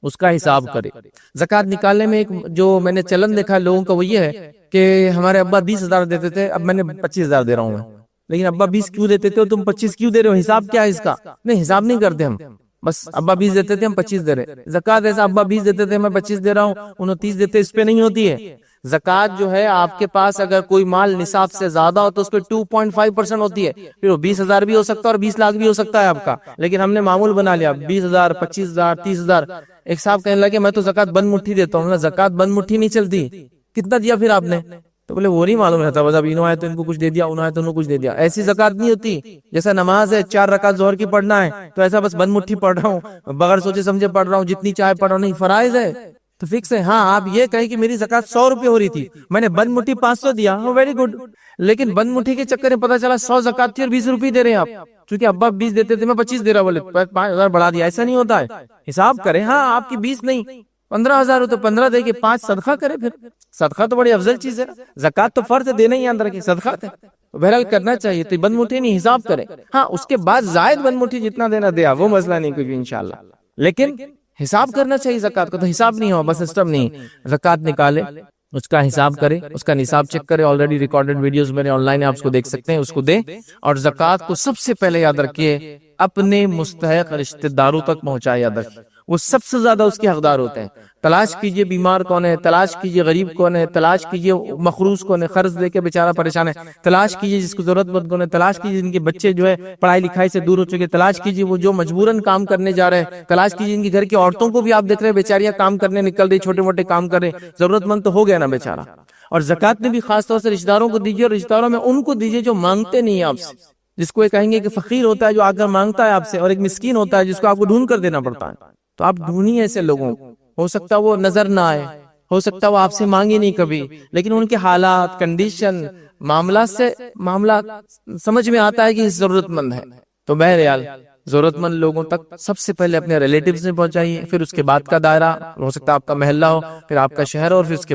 Speaker 1: اس کا حساب کریں۔ زکوٰۃ نکالنے میں ایک جو میں نے چلن دیکھا لوگوں کا وہ یہ ہے کہ ہمارے ابا 20,000 دیتے تھے، اب میں نے 25,000 دے رہا ہوں، لیکن ابا 20 کیوں دیتے تھے اور تم 25 کیوں دے رہے ہو، حساب کیا ہے اس کا؟ نہیں، حساب نہیں کرتے ہم، بس ابا 20 دیتے تھے ہم 25 دے رہے۔ زکوٰۃ ایسا ابا 20 دیتے تھے میں 25 دے رہا ہوں، 29 دیتے، اس پہ نہیں ہوتی ہے۔ زکوٰۃ جو ہے آپ کے پاس اگر کوئی مال نصاب سے زیادہ ہو تو اس پہ 2.5% ہوتی ہے، پھر وہ 20,000 بھی ہو سکتا ہے اور 20 لاکھ بھی ہو سکتا ہے آپ کا، لیکن ہم نے معمول بنا لیا 20,000 25,000 30,000۔ ایک صاحب کہنے لگے میں تو زکوٰۃ بند مٹھی دیتا ہوں، زکوٰۃ بند مٹھی نہیں چلتی، کتنا دیا پھر آپ نے؟ تو بولے وہ نہیں معلوم رہتا، بس اب انہوں آئے تو ان کو کچھ دے دیا، انہوں آئے تو انہوں کچھ دے دیا، ایسی زکوٰۃ نہیں ہوتی۔ جیسا نماز ہے 4 رکعت ظہر کی پڑھنا ہے تو ایسا بس بند مٹھی پڑھ رہا ہوں، بغیر سوچے سمجھے پڑھ رہا ہوں، جتنی چاہے پڑھ رہا ہوں، نہیں، فرائض ہے تو فکس ہے۔ ہاں آپ یہ کہیں کہ میری زکوٰۃ 100 روپے ہو رہی تھی، میں نے بند مٹھی 500 دیا، ویری گڈ، لیکن بند مٹھی کے چکر میں پتا چلا 100 زکوٰۃ تھی اور 20 روپے دے رہے ہیں آپ، کیونکہ ابا 20 دیتے تھے میں 25 دے رہا، بولے 5,000 بڑھا دیا، ایسا نہیں ہوتا ہے، حساب کریں۔ ہاں آپ کی 20 نہیں 15,000 ہو تو 15 دے کے 5 صدقہ کرے، پھر صدقہ تو بڑی افضل چیز ہے، زکوٰۃ تو فرض دینا ہی اندر کی صدقہ ہے، بہرحال کرنا چاہیے، تو بند مٹھی نہیں، حساب کرے۔ ہاں اس کے بعد زائد بند مٹھی جتنا دینا دیا، وہ مسئلہ نہیں کوئی بھی انشاءاللہ، لیکن حساب کرنا چاہیے زکوٰۃ کا، تو حساب نہیں ہوا، بس سسٹم نہیں، زکوٰۃ نکالے، اس کا حساب کرے، اس کا نصاب چیک کرے، آلریڈی ریکارڈڈ ویڈیوز میرے آن لائن آپ اس کو دیکھ سکتے ہیں، اس کو دیں، اور زکوٰۃ کو سب سے پہلے یاد رکھیے اپنے مستحق رشتہ داروں تک پہنچائے، یاد رکھیے وہ سب سے زیادہ اس کے حقدار ہوتے ہیں۔ تلاش کیجئے بیمار کون ہے، تلاش کیجئے غریب کون ہے، تلاش کیجئے مقروض کون ہے، قرض دے کے بیچارہ پریشان ہے، تلاش کیجئے جس کو ضرورت مند کون ہے، تلاش کیجئے جن کے بچے جو ہے پڑھائی لکھائی سے دور ہو چکے، تلاش کیجئے وہ جو مجبوراً کام کرنے جا رہے ہیں، تلاش کیجئے ان کے گھر کی عورتوں کو بھی آپ دیکھ رہے ہیں بیچاریاں کام کرنے نکل رہی، چھوٹے موٹے کام کر رہے ہیں، ضرورت مند تو ہو گیا نا بیچارہ۔ اور زکوٰۃ میں بھی خاص طور سے رشتہ داروں کو دیجیے، اور رشتہ داروں میں ان کو دیجیے جو مانگتے نہیں ہیں آپ سے، جس کو یہ کہیں گے کہ فقیر ہوتا ہے جو آ کر مانگتا ہے آپ سے، اور ایک مسکین ہوتا ہے جس کو آپ کو ڈھونڈ کر دینا پڑتا ہے، تو آپ ڈھونڈیے ایسے لوگوں کو، ہو سکتا وہ نظر نہ آئے، ہو سکتا وہ آپ سے مانگے نہیں کبھی، لیکن ان کے حالات، کنڈیشن، معاملہ سمجھ میں آتا ہے کہ ضرورت مند ہے، تو بہرحال ضرورت مند لوگوں تک سب سے پہلے اپنے ریلیٹیوز میں پہنچائیے، پھر اس کے بعد کا دائرہ ہو سکتا ہے آپ کا محلہ ہو، پھر آپ کا شہر ہو، اور پھر اس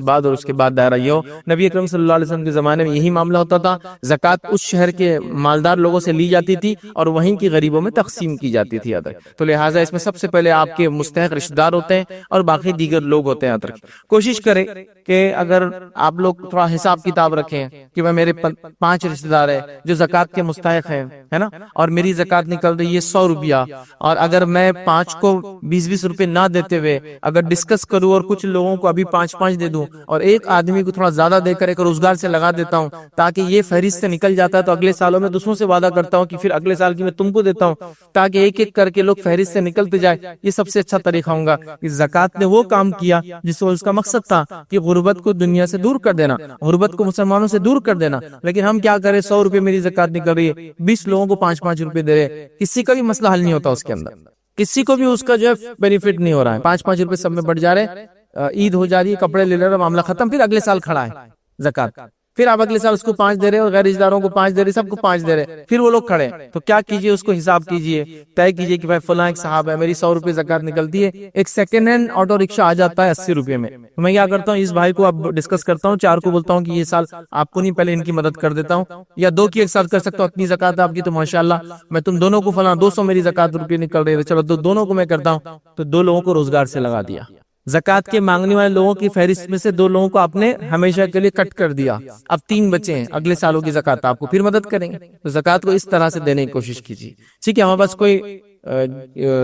Speaker 1: کے بعد دائرہ یہ ہو۔ نبی اکرم صلی اللہ علیہ وسلم کے زمانے میں یہی معاملہ ہوتا تھا، زکوٰۃ اس شہر کے مالدار لوگوں سے لی جاتی تھی اور وہیں کی غریبوں میں تقسیم کی جاتی تھی ادھر، تو لہٰذا اس میں سب سے پہلے آپ کے مستحق رشتہ دار ہوتے ہیں اور باقی دیگر لوگ ہوتے ہیں ادھر۔ کوشش کریں کہ اگر آپ لوگ تھوڑا حساب کتاب رکھیں کہ میں میرے 5 رشتہ دار ہیں جو زکوٰۃ کے مستحق ہیں، ہے نا، اور میری زکوٰۃ نکل رہی ہے 100 روپیہ، اور اگر میں 5 کو 20 روپے نہ دیتے ہوئے اگر ڈسکس کروں اور کچھ لوگوں کو ابھی 5 دے دوں اور ایک آدمی کو تھوڑا زیادہ دے کر ایک روزگار سے لگا دیتا ہوں تاکہ یہ فہرست سے نکل جاتا ہے، تو اگلے سالوں میں دوسروں سے وعدہ کرتا ہوں کہ پھر اگلے سال کی میں تم کو دیتا ہوں، تاکہ ایک ایک کر کے لوگ فہرست سے نکلتے جائے۔ یہ سب سے اچھا طریقہ ہوگا کہ زکوٰۃ نے وہ کام کیا جس سے اس کا مقصد تھا کہ غربت کو دنیا سے دور کر دینا، غربت کو مسلمانوں سے دور کر دینا، لیکن ہم کیا کریں، 100 روپے میری زکوٰۃ نکل رہی ہے، 20 لوگوں کو 5 روپے دے رہے، کسی کا بھی مسئلہ حل نہیں ہوتا، اس کے اندر کسی کو بھی اس کا جو ہے بینیفٹ نہیں ہو رہا ہے، 5 روپے سب میں بڑھ جا رہے، عید ہو جا رہی ہے، کپڑے لے لے رہے، معاملہ ختم، پھر اگلے سال کھڑا ہے زکوٰۃ، پھر آپ اگلے سال اس کو 5 دے رہے اور غیر رشتہ داروں کو 5 دے رہے، سب کو 5 دے رہے، پھر وہ لوگ کھڑے ہیں، تو کیا کیجئے، اس کو حساب کیجئے، طے کیجئے کہ بھائی فلاں ایک صاحب ہے، میری 100 روپے زکوٰۃ نکلتی ہے، ایک سیکنڈ ہینڈ آٹو رکشہ آ جاتا ہے 80 روپے میں، تو میں کیا کرتا ہوں، اس بھائی کو اب ڈسکس کرتا ہوں، 4 کو بولتا ہوں کہ یہ سال آپ کو نہیں، پہلے ان کی مدد کر دیتا ہوں، یا 2 کی ایک ساتھ کر سکتا ہوں، اتنی زکوٰۃ آپ کی تو ماشاءاللہ میں تم دونوں کو فلاں 200 میری زکوٰۃ روپے نکل رہی ہے، چلو دونوں کو میں کرتا ہوں، تو 2 لوگوں کو روزگار سے لگا دیا۔ زکوٰۃ کے مانگنے والے لوگوں کی فہرست میں سے 2 لوگوں کو آپ نے ہمیشہ کے لیے کٹ کر دیا، اب 3 بچے ہیں، اگلے سالوں کی زکوٰۃ آپ کو پھر مدد کریں گے، تو زکوٰۃ کو اس طرح سے دینے کی کوشش کیجیے، ٹھیک ہے۔ ہمارے پاس کوئی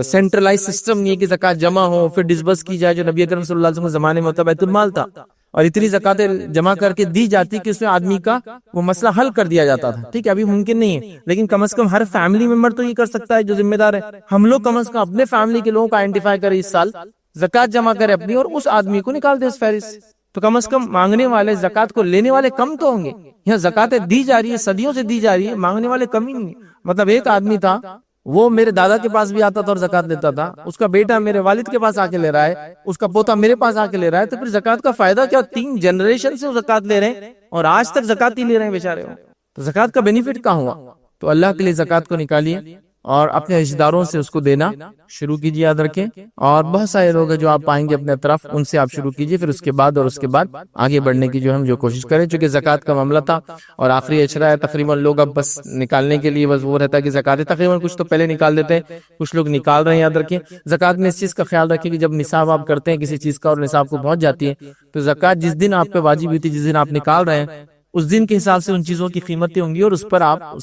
Speaker 1: سینٹرلائز سسٹم نہیں ہے کہ زکوٰۃ جمع ہو پھر ڈسبرس کی جائے، جو نبی اکرم صلی اللہ علیہ وسلم کے زمانے میں ہوتا بیت المال تھا، اور اتنی زکوٰۃیں جمع کر کے دی جاتی کہ اس میں آدمی کا وہ مسئلہ حل کر دیا جاتا تھا، ٹھیک ہے، ابھی ممکن نہیں ہے، لیکن کم از کم ہر فیملی ممبر تو یہ کر سکتا ہے جو ذمہ دار ہے، ہم لوگ کم از کم اپنے فیملی کے لوگوں کو آئیڈینٹیفائی کریں، اس سال زکوٰۃ جمع کرے اپنی اور اس آدمی کو نکال دے اس فہرست، تو کم از کم مانگنے والے زکوٰۃ کو لینے والے کم تو ہوں گے، یہاں زکوٰتیں دی جا رہی ہے، صدیوں سے دی جا رہی ہے، مانگنے والے کم ہی نہیں، مطلب ایک آدمی تھا وہ میرے دادا کے پاس بھی آتا تھا اور زکوٰۃ لیتا تھا، اس کا بیٹا میرے والد کے پاس آ کے لے رہا ہے، اس کا پوتا میرے پاس آ کے لے رہا ہے، تو پھر زکوٰۃ کا فائدہ کیا؟ 3 جنریشن سے وہ زکوٰۃ لے رہے ہیں اور آج تک زکوٰۃ ہی لے رہے ہیں بیچارے، تو زکوٰۃ کا بینیفٹ کہاں ہوا؟ تو اللہ کے لیے زکوٰۃ کو نکالیے اور اپنے رشتہ داروں سے اس کو دینا شروع کیجیے، یاد رکھیں، اور بہت سارے لوگ ہیں جو آپ پائیں گے اپنے طرف، ان سے آپ شروع کیجیے، پھر اس کے بعد آگے بڑھنے کی جو ہم جو کوشش کریں، چونکہ زکوٰۃ کا معاملہ تھا اور آخری اشرا ہے، تقریباً لوگ اب بس نکالنے کے لیے بس وہ رہتا ہے کہ زکوٰۃ تقریباً کچھ تو پہلے نکال دیتے ہیں، کچھ لوگ نکال رہے ہیں، یاد رکھیں۔ زکوٰۃ میں اس چیز کا خیال رکھیں کہ جب نصاب آپ کرتے ہیں کسی چیز کا اور نصاب کو پہنچ جاتی ہے، تو زکوٰۃ جس دن آپ پہ واجب ہوئی تھی، جس دن آپ نکال رہے ہیں، اس دن کے حساب سے ان چیزوں کی قیمتیں ہوں گی اور اس پر آپ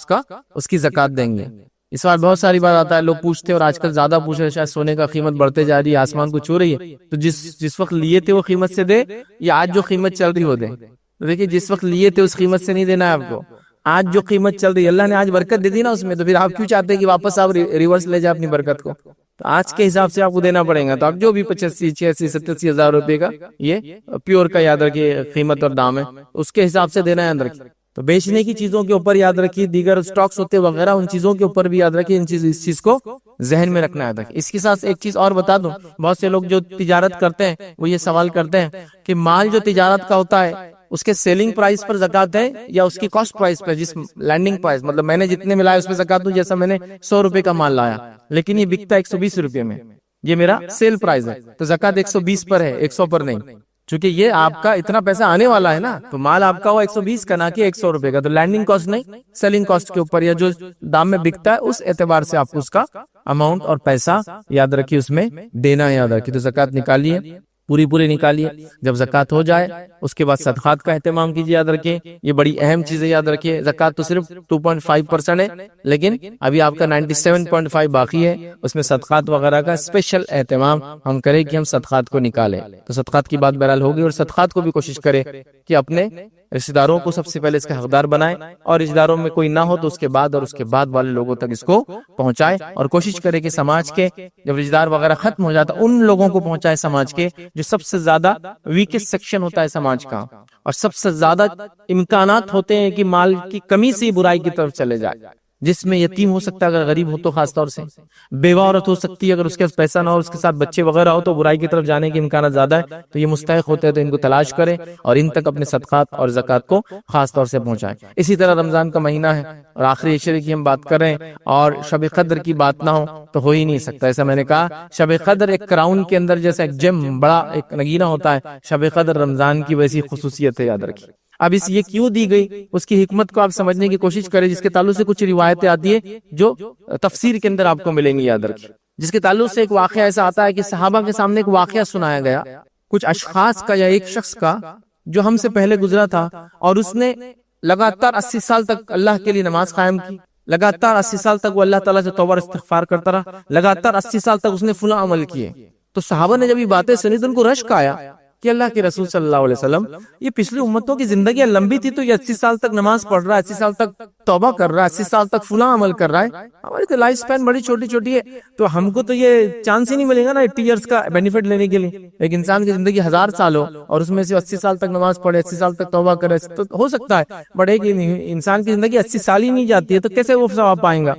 Speaker 1: اس کی زکوٰۃ دیں گے۔ اس بار بہت ساری بار آتا ہے، لوگ پوچھتے ہیں اور آج کل زیادہ پوچھ رہے ہیں، شاید سونے کا قیمت بڑھتے جا رہی ہے، آسمان کو چھو رہی ہے، تو جس وقت لیے تھے وہ قیمت سے دے یا آج جو قیمت چل رہی وہ دیں؟ دیکھیے، جس وقت لیے تھے اس قیمت سے نہیں دینا ہے آپ کو، آج جو قیمت چل رہی ہے، اللہ نے آج برکت دے دی نا اس میں، تو پھر آپ کیوں چاہتے ہیں کہ واپس آپ ریورس لے جائیں اپنی برکت کو؟ تو آج کے حساب سے آپ کو دینا پڑے گا، تو آپ جو بھی 85، 86، 87 ہزار روپے کا یہ پیور کا یاد رکھیے قیمت اور دام ہے، اس کے حساب سے دینا ہے یاد رکھیے۔ تو بیچنے کی چیزوں کے اوپر یاد رکھیے، دیگر سٹاکس ہوتے وغیرہ ان چیزوں کے اوپر بھی یاد رکھیے، اس چیز کو ذہن میں رکھنا ہے۔ اس کے ساتھ ایک چیز اور بتا دوں، بہت سے لوگ جو تجارت کرتے ہیں وہ یہ سوال کرتے ہیں کہ مال جو تجارت کا ہوتا ہے اس کے سیلنگ پرائس پر زکوٰۃ ہے یا اس کی کاسٹ پرائس پر، جس لینڈنگ پرائس، مطلب میں نے جتنے میں لایا اس پہ زکوٰۃ دوں، جیسا میں نے 100 روپے کا مال لایا لیکن یہ بکتا 120 روپے میں، یہ میرا سیل پرائس ہے، تو زکوٰۃ 120 پر ہے، 100 پر نہیں، چونکہ یہ آپ کا اتنا پیسہ آنے والا ہے نا، تو مال آپ کا ہوا 120 کا، نہ کہ 100 روپے کا، تو لینڈنگ کاسٹ نہیں، سیلنگ کاسٹ کے اوپر یا جو دام میں بکتا ہے اس اعتبار سے آپ کو اس کا اماؤنٹ اور پیسہ یاد رکھیے اس میں دینا ہے، یاد رکھیے۔ تو زکوٰۃ نکالیے، پوری نکالیے، جب زکوٰۃ ہو جائے اس کے بعد صدقات کا اہتمام کیجیے، یاد رکھیے یہ بڑی اہم چیز ہے، یاد رکھیے زکوٰۃ تو صرف 2.5% ہے، لیکن ابھی آپ کا 97.5 باقی ہے، اس میں صدقات وغیرہ کا اسپیشل اہتمام ہم کریں کہ ہم صدقات کو نکالیں۔ تو صدقات کی بات بہرحال ہوگی، اور صدقات کو بھی کوشش کریں کہ اپنے رشتہ داروں کو سب سے پہلے اس کا حقدار بنائیں، اور رشتہ داروں میں کوئی نہ ہو تو اس کے بعد اور اس کے بعد والے لوگوں تک اس کو پہنچائے، اور کوشش کرے کہ سماج کے جب رشتہ دار وغیرہ ختم ہو جاتا ان لوگوں کو پہنچائے سماج کے جو سب سے زیادہ ویکسٹ سیکشن ہوتا ہے سماج کا، اور سب سے زیادہ امکانات ہوتے ہیں کہ مال کی کمی سے برائی کی طرف چلے جائے، جس میں یتیم ہو سکتا ہے اگر غریب ہو تو خاص طور سے، بیوہ عورت ہو سکتی ہے اگر اس کے پاس پیسہ نہ ہو، اس کے ساتھ بچے وغیرہ ہو تو برائی کی طرف جانے کے امکانات زیادہ ہے، تو یہ مستحق ہوتے ہیں تو ان کو تلاش کرے اور ان تک اپنے صدقات اور زکوٰۃ کو خاص طور سے پہنچائے۔ اسی طرح رمضان کا مہینہ ہے اور آخری عشرے کی ہم بات کر رہے ہیں اور شب قدر کی بات نہ ہو تو ہو ہی نہیں سکتا۔ ایسا میں نے کہا شب قدر ایک کراؤن کے اندر جیسا ایک جم بڑا ایک نگینہ ہوتا ہے، شب قدر رمضان کی ویسی خصوصیت ہے، یاد رکھیے۔ اب اس یہ کیوں دی گئی اس کی حکمت کو آپ سمجھنے کی کوشش کریں، جس کے تعلق سے کچھ روایتیں آتی ہیں جو تفسیر کے اندر آپ کو ملیں گی، یاد رکھیے۔ جس کے تعلق سے ایک واقعہ ایسا آتا ہے کہ صحابہ کے سامنے ایک واقعہ سنایا گیا کچھ اشخاص کا یا ایک شخص کا جو ہم سے پہلے گزرا تھا، اور اس نے لگاتار 80 سال تک اللہ کے لیے نماز قائم کی، لگاتار 80 سال تک وہ اللہ تعالیٰ سے توبہ اور استغفار کرتا رہا، لگاتار 80 سال تک اس نے فلاں عمل کیے۔ تو صحابہ نے جب یہ باتیں سنی تو ان کو رشک آیا کہ اللہ کے رسول صلی اللہ علیہ وسلم، یہ پچھلی امتوں کی زندگیاں لمبی تھی تو یہ 80 سال تک نماز پڑھ رہا ہے، 80 سال تک توبہ کر رہا ہے، 80 سال تک فلاں عمل کر رہا ہے، ہماری تو لائف سپین بڑی چھوٹی چھوٹی ہے، تو ہم کو تو یہ چانس ہی نہیں ملے گا نا 80 ایئرس کا بینیفٹ لینے کے لیے۔ ایک انسان کی زندگی 1000 سال ہو اور اس میں سے 80 سال تک نماز پڑھے، 80 سال تک توبہ کرے تو ہو سکتا ہے، بٹ ایک انسان کی زندگی 80 سال ہی نہیں جاتی ہے تو کیسے وہ ثواب پائیں گا؟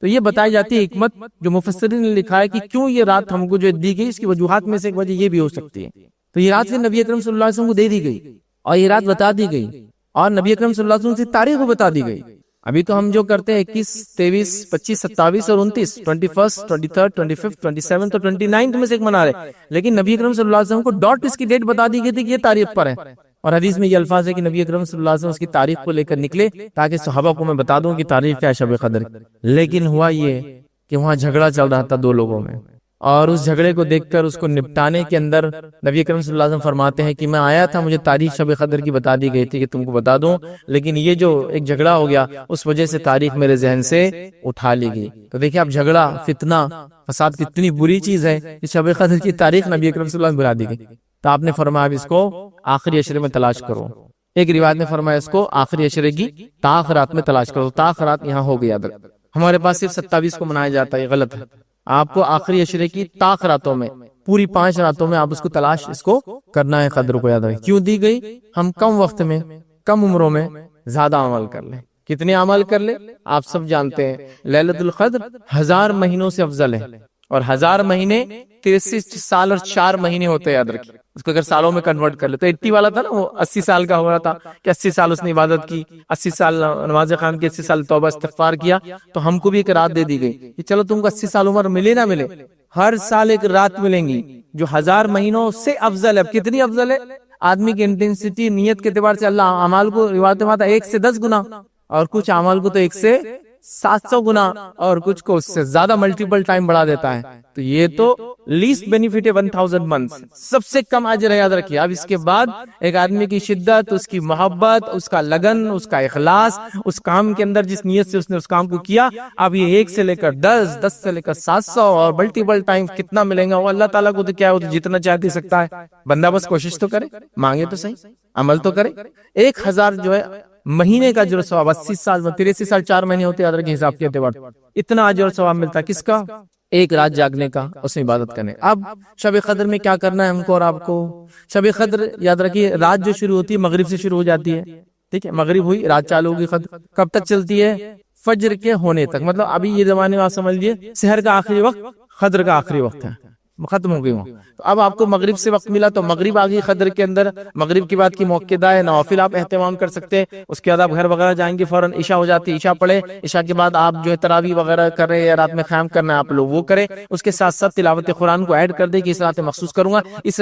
Speaker 1: تو یہ بتائی جاتی ہے حکمت جو مفسرین نے لکھا ہے کہ کیوں یہ رات ہم کو جو دی گئی، اس کی وجوہات میں سے ایک وجہ یہ بھی ہو سکتی ہے۔ تو یہ رات نبی اکرم صلی اللہ علیہ وسلم کو دے دی گئی اور یہ رات بتا دی گئی اور نبی اکرم صلی اللہ علیہ وسلم سے تاریخ کو بتا دی گئی۔ ابھی تو ہم جو کرتے ہیں 21 23 25 27 اور 29 21 23 25 27 اور 29 میں سے ایک منا رہے، لیکن نبی اکرم صلی اللہ علیہ وسلم کو ڈاٹ اس کی ڈیٹ بتا دی گئی تھی کہ یہ تاریخ پر ہے، اور حدیث میں یہ الفاظ ہے کہ نبی اکرم صلی اللہ علیہ وسلم اس کی تاریخ کو لے کر نکلے تاکہ صحابہ کو میں بتا دوں کہ تاریخ کیا ہے شب قدر۔ لیکن ہوا یہ کہ وہاں جھگڑا چل رہا تھا دو لوگوں میں، اور اس جھگڑے کو دیکھ کر اس کو نپٹانے کے اندر نبی اکرم صلی اللہ علیہ وسلم فرماتے ہیں کہ میں آیا تھا، مجھے تاریخ شب قدر کی بتا دی گئی تھی کہ تم کو بتا دوں، لیکن یہ جو ایک جھگڑا ہو گیا اس وجہ سے تاریخ میرے ذہن سے اٹھا لی گئی۔ تو دیکھیں اب جھگڑا، فتنہ، فساد کتنی بری چیز ہے، اس شب قدر کی تاریخ نبی اکرم صلی اللہ علیہ وسلم بلا دی گئی۔ تو آپ نے فرمایا اب اس کو آخری عشرے میں تلاش کرو۔ ایک روایت نے فرمایا اس کو آخری عشرے کی تاخرات میں تلاش کرو۔ تاخرات یہاں ہو گیا، ہمارے پاس صرف 27 کو منایا جاتا ہے، یہ غلط ہے۔ آپ کو آخری عشرے کی تاخراتوں میں، پوری 5 راتوں میں آپ اس کو تلاش اس کو کرنا ہے، قدر کو یاد رکھیں۔ کیوں دی گئی؟ ہم کم وقت میں، کم عمروں میں زیادہ عمل کر لیں۔ کتنے عمل کر لیں؟ آپ سب جانتے ہیں لیلۃ القدر 1000 مہینوں سے افضل ہے، اور 1000 مہینے 63 سال اور 4 مہینے ہوتے ہیں، یاد رکھیں۔ اس کو اگر سالوں میں کنورٹ کر لے تو 80 والا تھا نا، وہ 80 سال کا ہو رہا تھا کہ 80 سال اس نے عبادت کی، 80 سال نماز قائم کی، 80 سال توبہ استغفار کیا۔ تو ہم کو بھی ایک رات دے دی گئی کہ چلو تم کو 80 سال عمر ملے نہ ملے، ہر سال ایک رات ملیں گی جو 1000 مہینوں سے افضل ہے۔ اب کتنی افضل ہے؟ آدمی کی انٹینسٹی، نیت کے اعتبار سے اللہ اعمال کو روایت میں آتا ہے 1 سے 10 گنا، اور کچھ اعمال کو تو 1 سے 700 گنا، اور کچھ کو اس سے زیادہ ملٹیپل ٹائم بڑھا دیتا ہے۔ تو یہ تو لیسٹ بینیفٹ ہے 1000 منتھس، سب سے کم اجر ہے، یاد رکھیے۔ اب اس کے بعد ایک آدمی کی شدت، اس کی محبت، اس کا لگن، اس کا اخلاص، اس کام کے اندر جس نیت سے اس نے اس کام کو کیا، اب یہ 1 سے لے کر 10، 10 سے لے کر 700 اور ملٹیپل ٹائم کتنا ملیں گا وہ اللہ تعالیٰ کو تو کیا ہے، وہ تو جتنا چاہے دے سکتا ہے۔ بندہ بس کوشش تو کرے، مانگے تو صحیح، عمل تو کرے۔ 1000 جو ہے مہینے کا جو ثواب، 80 سال میں 83 سال 4 مہینے ہوتے ہیں، یاد رکھیں حساب کے اعتبار، اتنا اجر اور ثواب ملتا ہے۔ کس کا؟ ایک رات جاگنے کا، اس میں عبادت کرنے۔ اب شب قدر میں کیا کرنا ہے ہم کو اور آپ کو؟ شب قدر یاد رکھیے رات جو شروع ہوتی ہے مغرب سے شروع ہو جاتی ہے، ٹھیک ہے؟ مغرب ہوئی، رات چالو ہوگی، قدر کب تک چلتی ہے؟ فجر کے ہونے تک، مطلب ابھی یہ زمانے میں آپ سمجھ لیجیے سحر کا آخری وقت قدر کا آخری وقت ہے، ختم ہو گئی ہوں۔ تو اب آپ کو مغرب سے وقت ملا تو مغرب آ گئی قدر کے اندر، مغرب کے بعد کی موقع ہے، نوافل آپ اہتمام کر سکتے ہیں۔ اس کے بعد آپ گھر وغیرہ جائیں گے، فوراً عشاء ہو جاتی ہے، عشاء پڑھے، عشاء کے بعد آپ جو ہے تراویح وغیرہ کر رہے ہیں یا رات میں قیام کرنا ہے آپ لوگ وہ کریں۔ اس کے ساتھ ساتھ تلاوت قرآن کو ایڈ کر دیں کہ اس رات میں مخصوص کروں گا۔ اس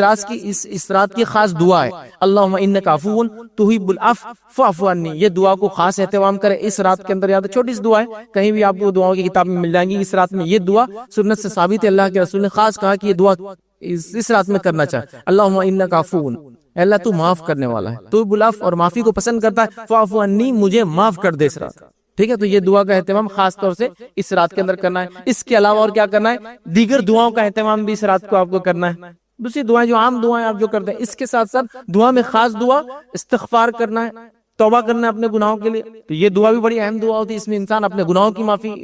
Speaker 1: رات کی خاص دعا ہے اللہم انک عفو تحب العفو فاعف عنی، یہ دعا کو خاص اہتمام کریں اس رات کے اندر۔ یاد ہے چھوٹی سی دعا ہے، کہیں بھی آپ کو دعاؤں کی کتاب میں مل جائیں گی۔ اس رات میں یہ دعا سنت سے ثابت ہے، اللہ کے رسول نے خاص کہا کہ یہ دعا اس رات میں کرنا چاہے۔ اللہم انک عفو، اللہ تو معاف کرنے والا ہے، تو بالعفو اور معافی کو پسند کرتا ہے، فاعف عنی، مجھے معاف کر دے اس رات، ٹھیک ہے؟ تو یہ دعا کا اہتمام خاص طور سے اس رات کے اندر کرنا ہے۔ اس کے علاوہ اور کیا کرنا ہے؟ دیگر دعاؤں کا اہتمام بھی اس رات کو آپ کو کرنا ہے۔ دوسری دعائیں جو عام دعائیں آپ جو کرتے ہیں، اس کے ساتھ ساتھ دعا میں خاص دعا استغفار کرنا ہے، توبہ کرنا ہے اپنے گناہوں کے لیے۔ تو یہ دعا بھی بڑی اہم دعا ہوتی ہے، اس میں انسان اپنے گناہوں کی معافی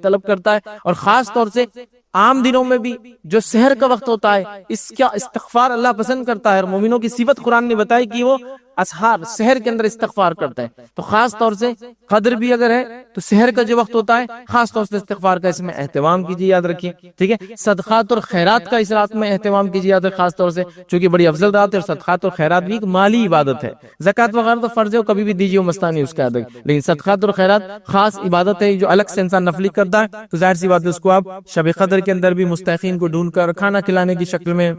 Speaker 1: طلب کرتا ہے، اور خاص طور سے عام دنوں میں بھی جو سحر کا وقت ہوتا ہے اس کا استغفار اللہ پسند کرتا ہے۔ اور مومنوں کی صفت قرآن نے بتائی کہ وہ اسحار سحر کے اندر استغفار کرتا ہے. تو خاص طور سے قدر بھی اگر ہے تو سحر کا جو وقت ہوتا ہے خاص طور سے استغفار کا اس میں اہتمام کیجیے, یاد رکھیے, ٹھیک ہے. صدقات اور خیرات کا اس رات میں اہتمام کیجیے, یاد رکھیے, خاص طور سے چونکہ بڑی افضل رات ہے, اور صدقات اور خیرات بھی ایک مالی عبادت ہے. زکات وغیرہ تو فرض ہے, وہ کبھی بھی دیجیے, وہ مسئلہ نہیں اس کا, یاد رکھیے. لیکن صدقات اور خیرات خاص عبادت ہے جو الگ سے انسان نفلی کرتا ہے, تو ظاہر سی بات ہے اس کو آپ شب قدر کے اندر بھی مستحقین کو ڈھونڈ کر کھانا کھلانے کی شکل میں,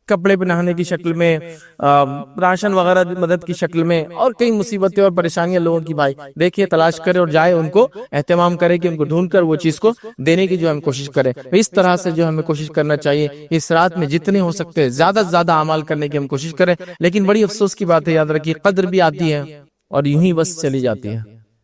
Speaker 1: کپڑے پہنانے کی شکل میں, راشن وغیرہ مدد کی شکل میں, اور کئی مصیبتیں اور پریشانیاں لوگوں کی بھائی دیکھیے تلاش کرے اور جائے, ان کو اہتمام کرے کہ ان کو ڈھونڈ کر وہ چیز کو دینے کی جو ہم کوشش کریں. اس طرح سے جو ہمیں کوشش کرنا چاہیے اس رات میں جتنے ہو سکتے ہیں زیادہ سے زیادہ اعمال کرنے کی ہم کوشش کریں. لیکن بڑی افسوس کی بات ہے, یاد رکھیے, قدر بھی آتی ہے اور یوں ہی بس چلی جاتی ہے.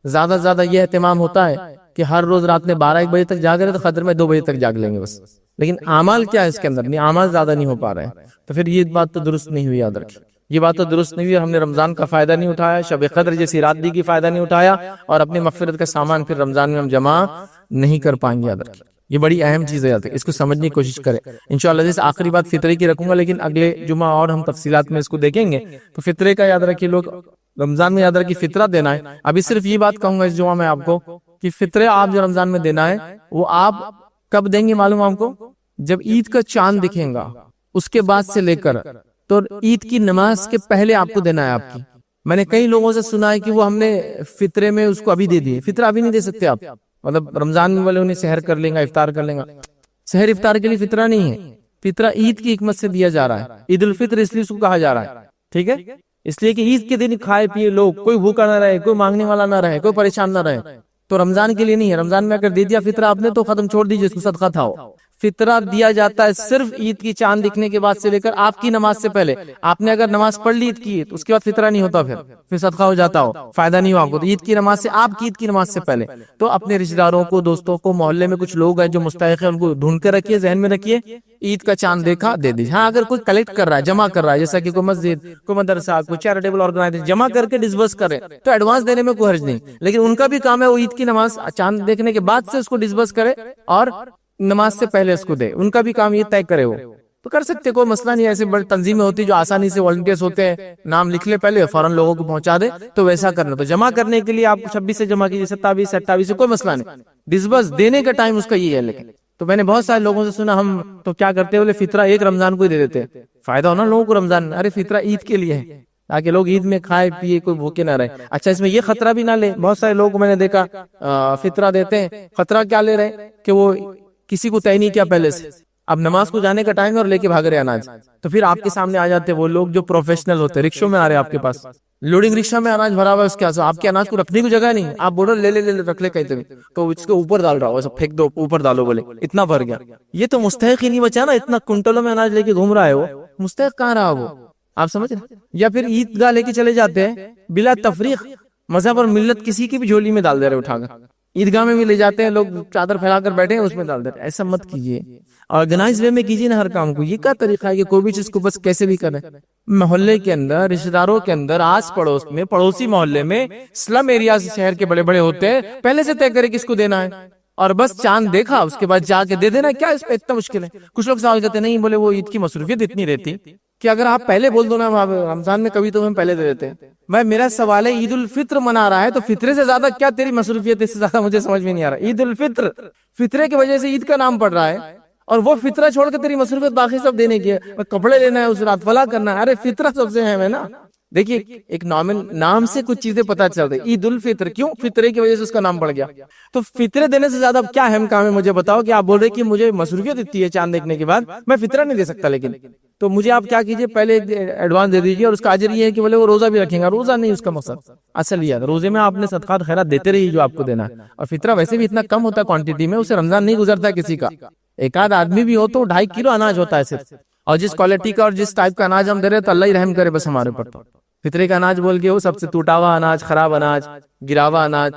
Speaker 1: زیادہ سے زیادہ یہ اہتمام ہوتا ہے کہ ہر روز رات میں 12-1 بجے تک جاگ رہے تو قدر میں 2 بجے تک جاگ لیں گے بس. لیکن اعمال کیا ہے اس کے اندر, نہیں اعمال زیادہ نہیں ہو پا رہے ہیں, تو پھر یہ بات تو درست نہیں ہوئی. یاد رکھیں یہ بات تو درست نہیں ہوئی, اور ہم نے رمضان کا فائدہ نہیں اٹھایا, شب قدر جیسی رات دی کی فائدہ نہیں اٹھایا, اور اپنی مغفرت کا سامان پھر رمضان میں ہم جمع نہیں کر پائیں گے. یاد رکھیں یہ بڑی اہم چیز ہے, یاد رکھیں, اس کو سمجھنے کی کوشش کریں. انشاءاللہ جیسے آخری بات فطرے کی رکھوں گا, لیکن اگلے جمعہ اور ہم تفصیلات میں اس کو دیکھیں گے. تو فطرے کا یاد رکھیے, لوگ رمضان میں یاد رکھیے فطرہ دینا ہے. ابھی صرف یہ بات کہوں گا اس جمعہ میں آپ کو کہ فطرے آپ جو رمضان میں دینا ہے وہ آپ کب دیں گے معلوم آپ کو, جب عید کا چاند دکھیں گا اس کے بعد سے لے کر تو عید کی نماز کے پہلے آپ کو دینا ہے. آپ کی میں نے کئی لوگوں سے سنا ہے کہ وہ ہم نے فطرے میں اس کو ابھی دے دیے. فطرہ ابھی نہیں دے سکتے آپ, مطلب رمضان والے انہیں سحر کر لیں گا, افطار کر لیں گا. سحر افطار کے لیے فطرہ نہیں ہے, فطرہ عید کی حکمت سے دیا جا رہا ہے. عید الفطر اس لیے اس کو کہا جا رہا ہے, ٹھیک ہے, اس لیے کہ عید کے دن کھائے پیے لوگ, کوئی بھوکا نہ رہے, کوئی مانگنے والا نہ رہے, کوئی پریشان نہ رہے. تو رمضان کے لیے نہیں ہے. رمضان میں اگر دے دیا فطرہ آپ نے تو ختم, چھوڑ دیجیے اس کو, صدقہ تھا. فطرہ دیا جاتا ہے صرف عید کی چاند دکھنے کے بعد سے لے کر آپ کی نماز سے پہلے. آپ نے اگر نماز پڑھ لی عید کی تو اس کے بعد فطرہ نہیں ہوتا, پھر صدقہ ہو جاتا ہو, فائدہ نہیں ہوا آپ کو. تو عید کی نماز سے, آپ کی عید کی نماز سے پہلے تو اپنے رشتہ داروں کو, دوستوں کو, محلے میں کچھ لوگ ہیں جو مستحق ہیں ان کو ڈھونڈ کے رکھیے, ذہن میں رکھیے, عید کا چاند دیکھا دے دیجیے. ہاں اگر کوئی کلیکٹ کر رہا ہے, جمع کر رہا ہے, جیسا کہ کوئی مسجد, کوئی مدرسہ, کوئی چیریٹیبل آرگنائزیشن جمع کر کے ڈسبرس کرے تو ایڈوانس دینے میں کوئی حرج نہیں. لیکن ان کا بھی کام ہے وہ عید کی نماز چاند دیکھنے کے بعد سے اس کو ڈسبرس کرے اور نماز سے پہلے اس کو دے. ان کا بھی کام یہ طے کرے, وہ تو کر سکتے, کوئی مسئلہ نہیں. ایسے بڑی تنظیمیں ہوتی جو آسانی سے والنٹیئرز ہوتے ہیں, نام لکھ لے پہلے, فوراً لوگوں کو پہنچا دے, تو ویسا کرنا. تو جمع کرنے کے لیے آپ 26 سے جمع کیجیے, 27, 28 سے کوئی مسئلہ نہیں. ڈسبرس دینے کا ٹائم اس کا یہ ہے. لیکن تو میں نے بہت سارے لوگوں سے سنا ہم تو کیا کرتے ہیں, بولے فطرہ ایک رمضان کو ہی دے دیتے ہیں, فائدہ ہونا لوگوں کو رمضان. ارے فطرہ عید کے لیے ہے تاکہ لوگ عید میں کھائے پیے, کوئی بھوکے نہ رہے. اچھا اس میں یہ خطرہ بھی نہ لے, بہت سارے لوگ میں نے دیکھا فطرہ دیتے ہیں, خطرہ کیا لے رہے کہ وہ کسی کو طے نہیں کیا پہلے سے, اب نماز کو جانے کا ٹائم ہے اور لے کے بھاگ رہے اناج. تو پھر آپ کے سامنے آ جاتے وہ لوگ جو پروفیشنل ہوتے, رکشوں میں آ رہے آپ کے پاس, لوڈنگ رکشا میں اناج بھرا ہوا ہے, اس کے آپ کے اناج کو رکھنے کی جگہ نہیں, آپ بول رہے لے رکھ لے کہیں تو اس کے اوپر ڈال رہا ہو, ایسا پھینک دو, اوپر ڈالو, بولے اتنا بھر گیا. یہ تو مستحق ہی نہیں بچا نا, اتنا کنٹلوں میں اناج لے کے گھوم رہا ہے, وہ مستحق کہاں رہا وہ, آپ سمجھ رہے. یا پھر عیدگاہ لے کے چلے جاتے ہیں بلا تفریق, مذہب اور ملت کسی کی بھی جھولی میں ڈال دے رہے اٹھا کر. عیدگاہ میں بھی لے جاتے ہیں لوگ, چادر پھیلا کر بیٹھے ہیں اس میں ڈال دیتے. ایسا مت کیجیے, آرگنائز وے میں کیجیے نا ہر کام کو. یہ کیا طریقہ ہے کہ کوئی بھی چیز کو بس کیسے بھی کریں, محلے کے اندر, رشتہ داروں کے اندر, آس پڑوس میں, پڑوسی محلے میں, سلم ایریاز شہر کے بڑے بڑے ہوتے ہیں, پہلے سے طے کرے کس کو دینا ہے, اور بس چاند دیکھا اس کے بعد جا کے دے دینا. کیا اس پہ اتنا مشکل ہے؟ کچھ لوگ سوال کرتے نہیں, بولے وہ عید کی مصروفیت اتنی رہتی کہ اگر آپ پہلے بول دو نا رمضان میں کبھی تو ہم پہلے دے دیتے ہیں. میں میرا سوال ہے, عید الفطر منا رہا ہے تو فطرے سے زیادہ کیا تیری مصروفیت, اس سے زیادہ مجھے سمجھ میں نہیں آ رہا. عید الفطر, فطرے کی وجہ سے عید کا نام پڑ رہا ہے, اور وہ فطرہ چھوڑ کے تیری مصروفیت باقی سب دینے کی ہے, کپڑے لینا ہے اس رات, فلاں کرنا ہے. ارے فطرہ سب سے اہم ہے نا. دیکھیے ایک نام سے کچھ چیزیں پتہ چلتی. عید الفطر کیوں, فطرے کی وجہ سے اس کا نام پڑ گیا. تو فطرے دینے سے زیادہ کیا اہم کام ہے مجھے بتاؤ, کہ آپ بول رہے کہ مجھے مصروفیت اتنی ہے چاند دیکھنے کے بعد, میں فطرہ نہیں دے سکتا. لیکن تو مجھے آپ کیا کیجئے, پہلے ایڈوانس دے دیجئے, اور اس کا اجر یہ ہے کہ بولے وہ روزہ بھی رکھیں گا. روزہ نہیں اس کا مقصد, اصل یہ ہے روزے میں آپ نے صدقات خیرات دیتے رہیے جو آپ کو دینا ہے. اور فطرہ ویسے بھی اتنا کم ہوتا ہے کوانٹٹی میں, اسے رمضان نہیں گزرتا کسی کا. ایک آدھ آدمی بھی ہو تو 2.5 کلو اناج ہوتا ہے صرف, اور جس کوالٹی کا اور جس ٹائپ کا اناج ہم دے رہے تو اللہ ہی رحم کرے بس ہمارے اوپر. تو فطرے کا اناج بول کے وہ سب سے ٹوٹا ہوا اناج, خراب اناج, گرا ہوا اناج,